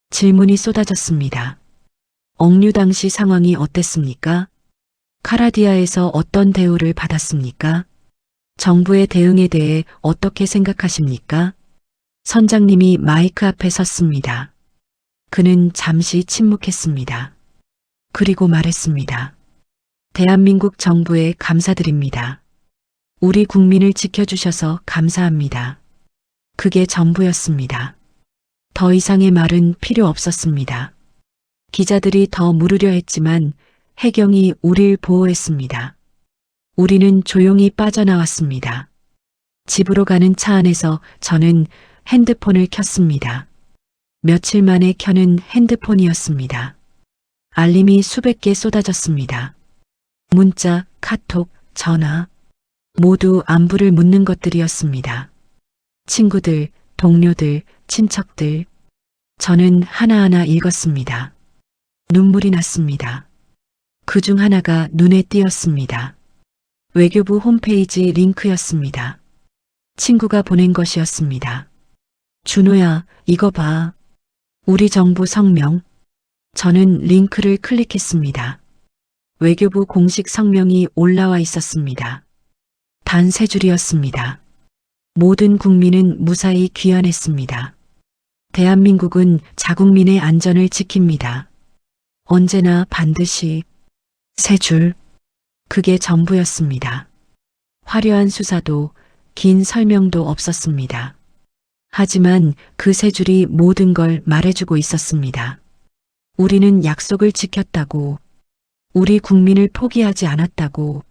질문이 쏟아졌습니다. 억류 당시 상황이 어땠습니까? 카라디아에서 어떤 대우를 받았습니까? 정부의 대응에 대해 어떻게 생각하십니까? 선장님이 마이크 앞에 섰습니다. 그는 잠시 침묵했습니다. 그리고 말했습니다. 대한민국 정부에 감사드립니다. 우리 국민을 지켜주셔서 감사합니다. 그게 전부였습니다. 더 이상의 말은 필요 없었습니다. 기자들이 더 물으려 했지만 해경이 우릴 보호했습니다. 우리는 조용히 빠져나왔습니다. 집으로 가는 차 안에서 저는 핸드폰을 켰습니다. 며칠 만에 켜는 핸드폰이었습니다. 알림이 수백 개 쏟아졌습니다. 문자, 카톡, 전화, 모두 안부를 묻는 것들이었습니다. 친구들, 동료들, 친척들. 저는 하나하나 읽었습니다. 눈물이 났습니다. 그중 하나가 눈에 띄었습니다. 외교부 홈페이지 링크였습니다. 친구가 보낸 것이었습니다. 준호야, 이거 봐. 우리 정부 성명. 저는 링크를 클릭했습니다. 외교부 공식 성명이 올라와 있었습니다. 단 3줄이었습니다. 모든 국민은 무사히 귀환했습니다. 대한민국은 자국민의 안전을 지킵니다. 언제나 반드시. 3줄. 그게 전부였습니다. 화려한 수사도 긴 설명도 없었습니다. 하지만 그 3줄이 모든 걸 말해주고 있었습니다. 우리는 약속을 지켰다고, 우리 국민을 포기하지 않았다고,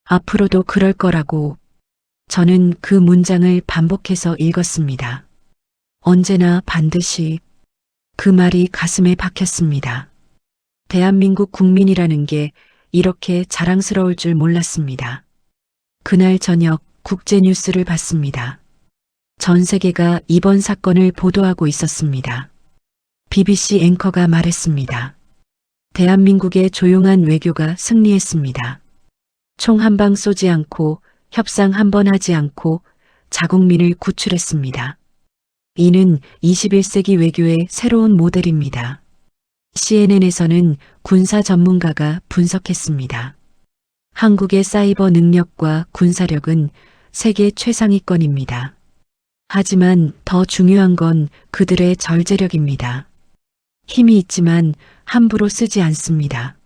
앞으로도 그럴 거라고. 저는 그 문장을 반복해서 읽었습니다. 언제나 반드시. 그 말이 가슴에 박혔습니다. 대한민국 국민이라는 게 이렇게 자랑스러울 줄 몰랐습니다. 그날 저녁 국제뉴스를 봤습니다. 전 세계가 이번 사건을 보도하고 있었습니다. BBC 앵커가 말했습니다. 대한민국의 조용한 외교가 승리했습니다. 총 한 방 쏘지 않고 협상 한 번 하지 않고 자국민을 구출했습니다. 이는 21세기 외교의 새로운 모델입니다. CNN에서는 군사 전문가가 분석했습니다. 한국의 사이버 능력과 군사력은 세계 최상위권입니다. 하지만 더 중요한 건 그들의 절제력입니다. 힘이 있지만 함부로 쓰지 않습니다.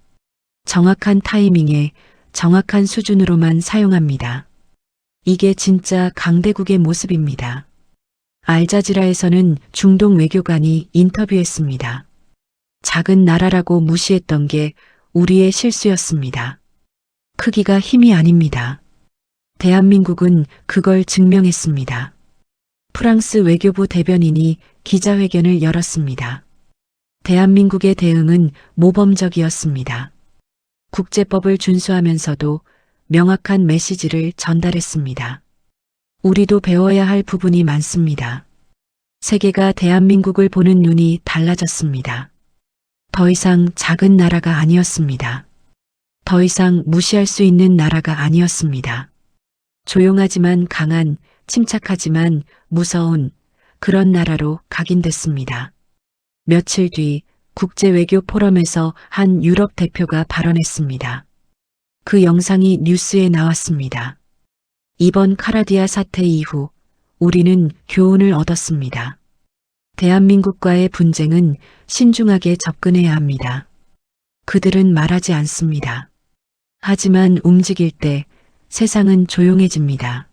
정확한 타이밍에 정확한 수준으로만 사용합니다. 이게 진짜 강대국의 모습입니다. 알자지라에서는 중동 외교관이 인터뷰했습니다. 작은 나라라고 무시했던 게 우리의 실수였습니다. 크기가 힘이 아닙니다. 대한민국은 그걸 증명했습니다. 프랑스 외교부 대변인이 기자회견을 열었습니다. 대한민국의 대응은 모범적이었습니다. 국제법을 준수하면서도 명확한 메시지를 전달했습니다. 우리도 배워야 할 부분이 많습니다. 세계가 대한민국을 보는 눈이 달라졌습니다. 더 이상 작은 나라가 아니었습니다. 더 이상 무시할 수 있는 나라가 아니었습니다. 조용하지만 강한, 침착하지만 무서운 그런 나라로 각인됐습니다. 며칠 뒤 국제외교 포럼에서 한 유럽 대표가 발언했습니다. 그 영상이 뉴스에 나왔습니다. 이번 카라디아 사태 이후 우리는 교훈을 얻었습니다. 대한민국과의 분쟁은 신중하게 접근해야 합니다. 그들은 말하지 않습니다. 하지만 움직일 때 세상은 조용해집니다.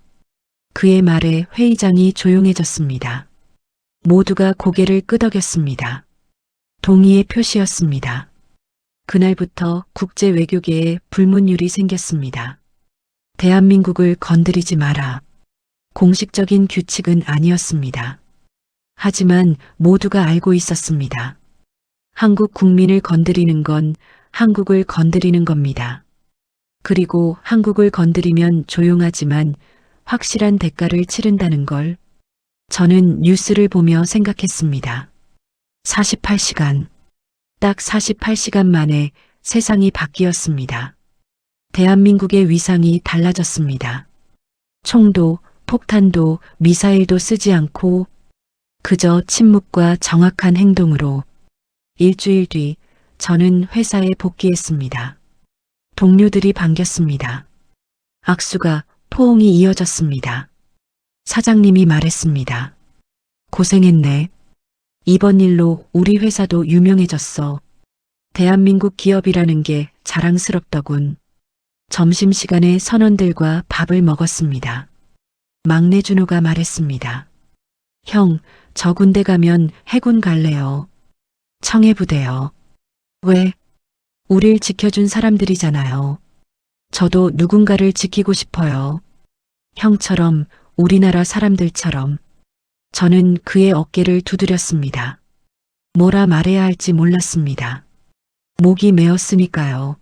그의 말에 회의장이 조용해졌습니다. 모두가 고개를 끄덕였습니다. 동의의 표시였습니다. 그날부터 국제 외교계에 불문율이 생겼습니다. 대한민국을 건드리지 마라. 공식적인 규칙은 아니었습니다. 하지만 모두가 알고 있었습니다. 한국 국민을 건드리는 건 한국을 건드리는 겁니다. 그리고 한국을 건드리면 조용하지만 확실한 대가를 치른다는 걸 저는 뉴스를 보며 생각했습니다. 48시간. 딱 48시간 만에 세상이 바뀌었습니다. 대한민국의 위상이 달라졌습니다. 총도, 폭탄도, 미사일도 쓰지 않고 그저 침묵과 정확한 행동으로 일주일 뒤 저는 회사에 복귀했습니다. 동료들이 반겼습니다. 악수가 포옹이 이어졌습니다. 사장님이 말했습니다. 고생했네. 이번 일로 우리 회사도 유명해졌어. 대한민국 기업이라는 게 자랑스럽더군. 점심시간에 선원들과 밥을 먹었습니다. 막내 준호가 말했습니다. 형, 저 군대 가면 해군 갈래요. 청해부대요. 왜? 우릴 지켜준 사람들이잖아요. 저도 누군가를 지키고 싶어요. 형처럼, 우리나라 사람들처럼. 저는 그의 어깨를 두드렸습니다. 뭐라 말해야 할지 몰랐습니다. 목이 메었으니까요.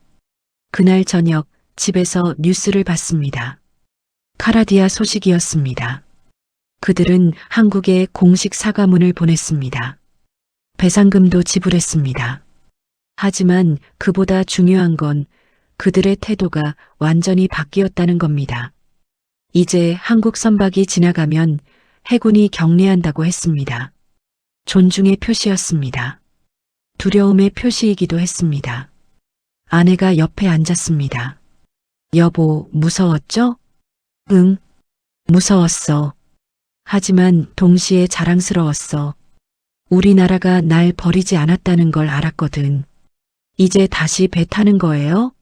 그날 저녁 집에서 뉴스를 봤습니다. 카라디아 소식이었습니다. 그들은 한국에 공식 사과문을 보냈습니다. 배상금도 지불했습니다. 하지만 그보다 중요한 건 그들의 태도가 완전히 바뀌었다는 겁니다. 이제 한국 선박이 지나가면 해군이 경례한다고 했습니다. 존중의 표시였습니다. 두려움의 표시이기도 했습니다. 아내가 옆에 앉았습니다. 여보, 무서웠죠? 응, 무서웠어. 하지만 동시에 자랑스러웠어. 우리나라가 날 버리지 않았다는 걸 알았거든. 이제 다시 배 타는 거예요?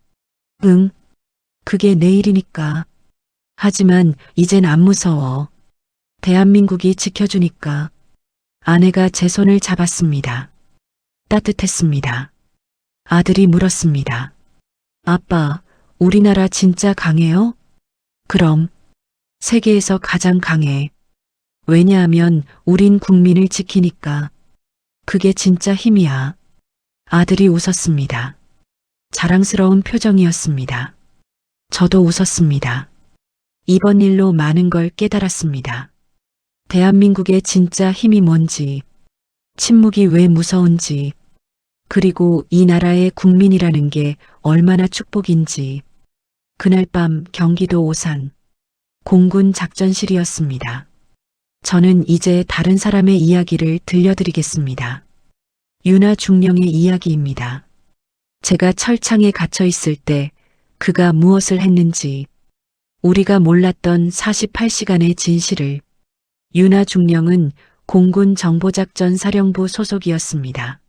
응, 그게 내일이니까. 하지만 이젠 안 무서워. 대한민국이 지켜주니까. 아내가 제 손을 잡았습니다. 따뜻했습니다. 아들이 물었습니다. 아빠, 우리나라 진짜 강해요? 그럼. 세계에서 가장 강해. 왜냐하면 우린 국민을 지키니까. 그게 진짜 힘이야. 아들이 웃었습니다. 자랑스러운 표정이었습니다. 저도 웃었습니다. 이번 일로 많은 걸 깨달았습니다. 대한민국의 진짜 힘이 뭔지, 침묵이 왜 무서운지, 그리고 이 나라의 국민이라는 게 얼마나 축복인지. 그날 밤 경기도 오산 공군 작전실이었습니다. 저는 이제 다른 사람의 이야기를 들려드리겠습니다. 윤하 중령의 이야기입니다. 제가 철창에 갇혀 있을 때 그가 무엇을 했는지, 우리가 몰랐던 48시간의 진실을. 윤하 중령은 공군 정보작전 사령부 소속이었습니다.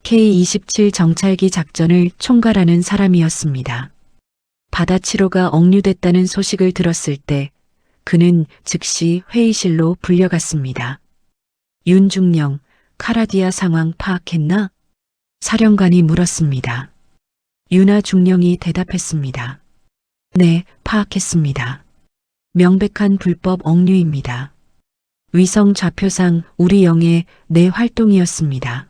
K-27 정찰기 작전을 총괄하는 사람이었습니다. 바다치로가 억류됐다는 소식을 들었을 때 그는 즉시 회의실로 불려갔습니다. 윤중령, 카라디아 상황 파악했나? 사령관이 물었습니다. 윤하 중령이 대답했습니다. 네, 파악했습니다. 명백한 불법 억류입니다. 위성 좌표상 우리 영의 내 활동이었습니다.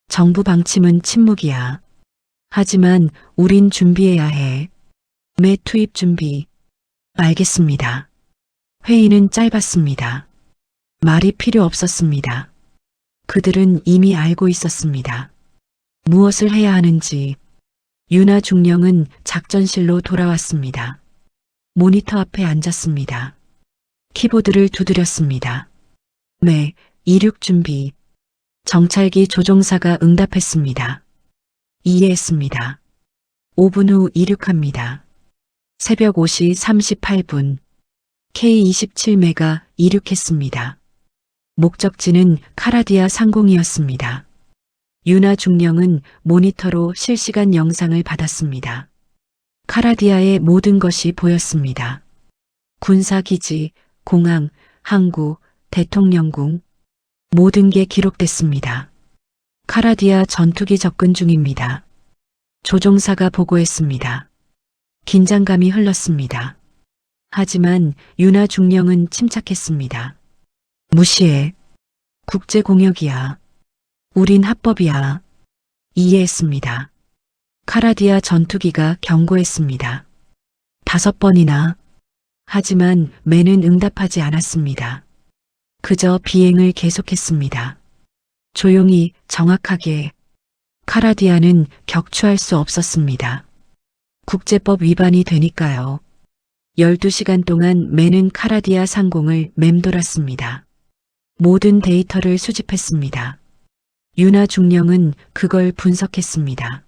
정부 방침은 침묵이야. 하지만 우린 준비해야 해. 매 투입 준비. 알겠습니다. 회의는 짧았습니다. 말이 필요 없었습니다. 그들은 이미 알고 있었습니다. 무엇을 해야 하는지. 윤하 중령은 작전실로 돌아왔습니다. 모니터 앞에 앉았습니다. 키보드를 두드렸습니다. 네, 이륙 준비. 정찰기 조종사가 응답했습니다. 이해했습니다. 5분 후 이륙합니다. 새벽 5시 38분. K-27매가 이륙했습니다. 목적지는 카라디아 상공이었습니다. 윤하 중령은 모니터로 실시간 영상을 받았습니다. 카라디아의 모든 것이 보였습니다. 군사기지, 공항, 항구, 대통령궁, 모든 게 기록됐습니다. 카라디아 전투기 접근 중입니다. 조종사가 보고했습니다. 긴장감이 흘렀습니다. 하지만 윤하 중령은 침착했습니다. 무시해. 국제공역이야. 우린 합법이야. 이해했습니다. 카라디아 전투기가 경고했습니다. 5번이나. 하지만 매는 응답하지 않았습니다. 그저 비행을 계속했습니다. 조용히 정확하게. 카라디아는 격추할 수 없었습니다. 국제법 위반이 되니까요. 12시간 동안 매는 카라디아 상공을 맴돌았습니다. 모든 데이터를 수집했습니다. 윤하 중령은 그걸 분석했습니다.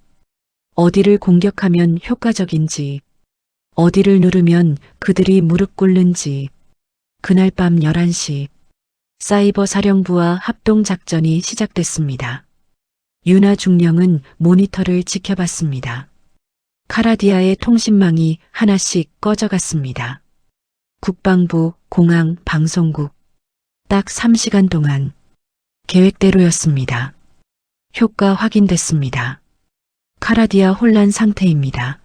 어디를 공격하면 효과적인지, 어디를 누르면 그들이 무릎 꿇는지. 그날 밤 11시, 사이버 사령부와 합동작전이 시작됐습니다. 윤하 중령은 모니터를 지켜봤습니다. 카라디아의 통신망이 하나씩 꺼져갔습니다. 국방부, 공항, 방송국. 딱 3시간 동안. 계획대로였습니다. 효과 확인됐습니다. 카라디아 혼란 상태입니다.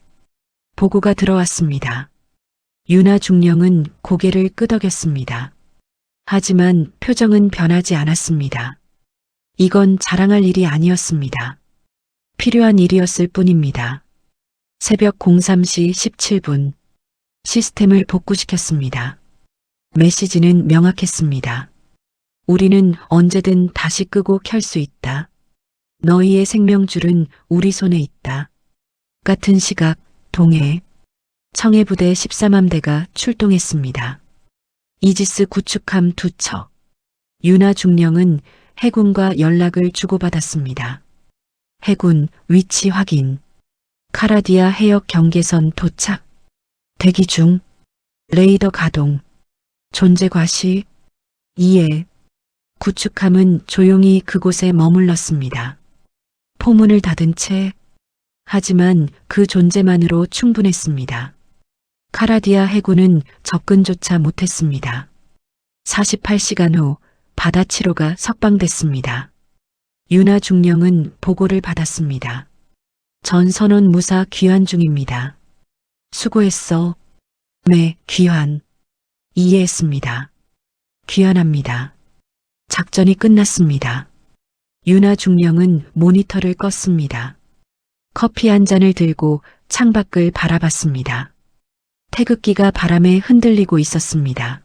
보고가 들어왔습니다. 윤하 중령은 고개를 끄덕였습니다. 하지만 표정은 변하지 않았습니다. 이건 자랑할 일이 아니었습니다. 필요한 일이었을 뿐입니다. 새벽 03시 17분 시스템을 복구시켰습니다. 메시지는 명확했습니다. 우리는 언제든 다시 끄고 켤 수 있다. 너희의 생명줄은 우리 손에 있다. 같은 시각 동해 청해부대 13함대가 출동했습니다. 이지스 구축함 2척. 윤하 중령은 해군과 연락을 주고받았습니다. 해군 위치 확인. 카라디아 해역 경계선 도착. 대기 중. 레이더 가동. 존재 과시. 이해. 구축함은 조용히 그곳에 머물렀습니다. 포문을 닫은 채. 하지만 그 존재만으로 충분했습니다. 카라디아 해군은 접근조차 못했습니다. 48시간 후 바다치로가 석방됐습니다. 윤하 중령은 보고를 받았습니다. 전선원 무사 귀환 중입니다. 수고했어. 네, 귀환. 이해했습니다. 귀환합니다. 작전이 끝났습니다. 윤하 중령은 모니터를 껐습니다. 커피 한 잔을 들고 창밖을 바라봤습니다. 태극기가 바람에 흔들리고 있었습니다.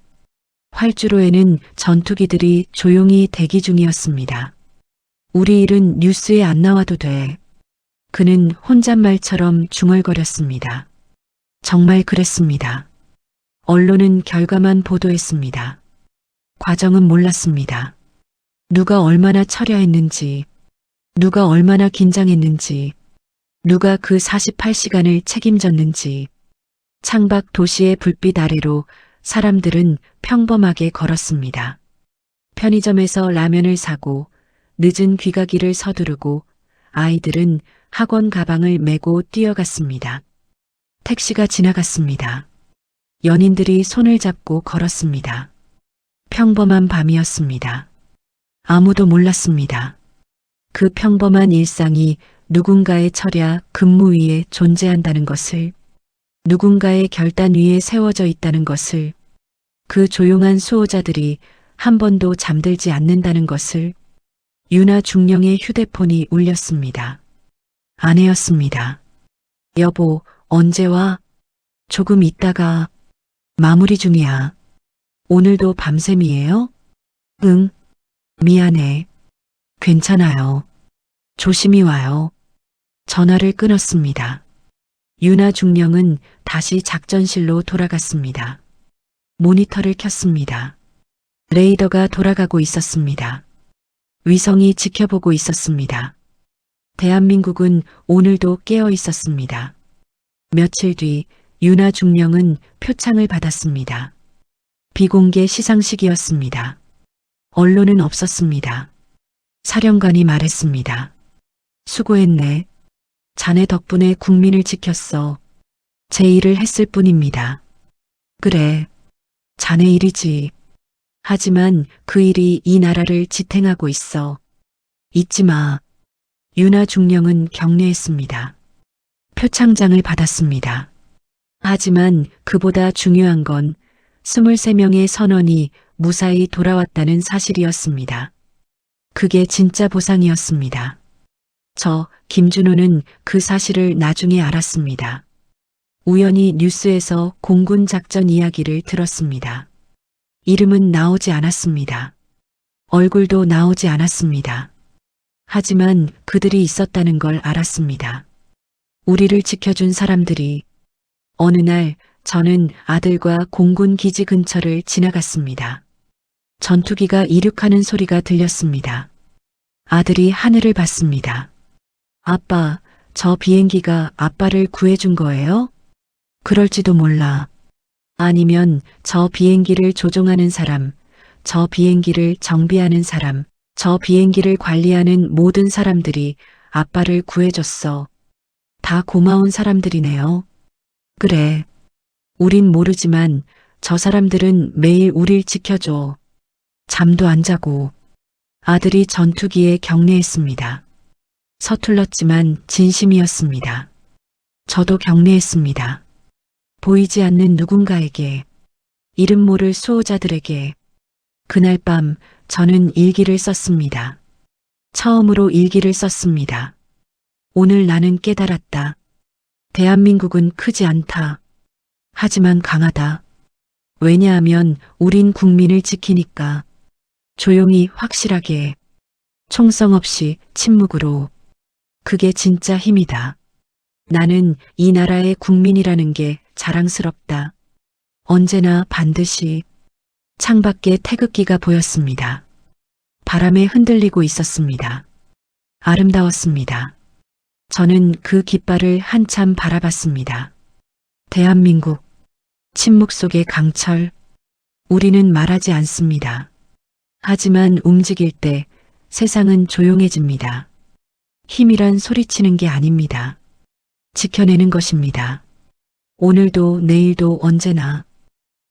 활주로에는 전투기들이 조용히 대기 중이었습니다. 우리 일은 뉴스에 안 나와도 돼. 그는 혼잣말처럼 중얼거렸습니다. 정말 그랬습니다. 언론은 결과만 보도했습니다. 과정은 몰랐습니다. 누가 얼마나 처려했는지, 누가 얼마나 긴장했는지, 누가 그 48시간을 책임졌는지. 창밖 도시의 불빛 아래로 사람들은 평범하게 걸었습니다. 편의점에서 라면을 사고 늦은 귀가기를 서두르고 아이들은 학원 가방을 메고 뛰어갔습니다. 택시가 지나갔습니다. 연인들이 손을 잡고 걸었습니다. 평범한 밤이었습니다. 아무도 몰랐습니다. 그 평범한 일상이 누군가의 철야 근무 위에 존재한다는 것을, 누군가의 결단 위에 세워져 있다는 것을, 그 조용한 수호자들이 한 번도 잠들지 않는다는 것을. 윤하 중령의 휴대폰이 울렸습니다. 아내였습니다. 여보, 언제 와? 조금 있다가. 마무리 중이야. 오늘도 밤샘이에요? 응. 미안해. 괜찮아요. 조심히 와요. 전화를 끊었습니다. 윤하 중령은 다시 작전실로 돌아갔습니다. 모니터를 켰습니다. 레이더가 돌아가고 있었습니다. 위성이 지켜보고 있었습니다. 대한민국은 오늘도 깨어 있었습니다. 며칠 뒤 윤하 중령은 표창을 받았습니다. 비공개 시상식이었습니다. 언론은 없었습니다. 사령관이 말했습니다. 수고했네. 자네 덕분에 국민을 지켰어. 제 일을 했을 뿐입니다. 그래. 자네 일이지. 하지만 그 일이 이 나라를 지탱하고 있어. 잊지 마. 윤아 중령은 경례했습니다. 표창장을 받았습니다. 하지만 그보다 중요한 건 23명의 선원이 무사히 돌아왔다는 사실이었습니다. 그게 진짜 보상이었습니다. 저, 김준호는 그 사실을 나중에 알았습니다. 우연히 뉴스에서 공군 작전 이야기를 들었습니다. 이름은 나오지 않았습니다. 얼굴도 나오지 않았습니다. 하지만 그들이 있었다는 걸 알았습니다. 우리를 지켜준 사람들이. 어느 날 저는 아들과 공군 기지 근처를 지나갔습니다. 전투기가 이륙하는 소리가 들렸습니다. 아들이 하늘을 봤습니다. 아빠, 저 비행기가 아빠를 구해준 거예요? 그럴지도 몰라. 아니면 저 비행기를 조종하는 사람, 저 비행기를 정비하는 사람, 저 비행기를 관리하는 모든 사람들이 아빠를 구해줬어. 다 고마운 사람들이네요. 그래. 우린 모르지만 저 사람들은 매일 우릴 지켜줘. 잠도 안 자고. 아들이 전투기에 경례했습니다. 서툴렀지만 진심이었습니다. 저도 경례했습니다. 보이지 않는 누군가에게, 이름 모를 수호자들에게. 그날 밤 저는 일기를 썼습니다. 처음으로 일기를 썼습니다. 오늘 나는 깨달았다. 대한민국은 크지 않다. 하지만 강하다. 왜냐하면 우린 국민을 지키니까. 조용히 확실하게. 총성 없이 침묵으로. 그게 진짜 힘이다. 나는 이 나라의 국민이라는 게 자랑스럽다. 언제나 반드시. 창밖에 태극기가 보였습니다. 바람에 흔들리고 있었습니다. 아름다웠습니다. 저는 그 깃발을 한참 바라봤습니다. 대한민국. 침묵 속의 강철. 우리는 말하지 않습니다. 하지만 움직일 때 세상은 조용해집니다. 힘이란 소리치는 게 아닙니다. 지켜내는 것입니다. 오늘도 내일도 언제나.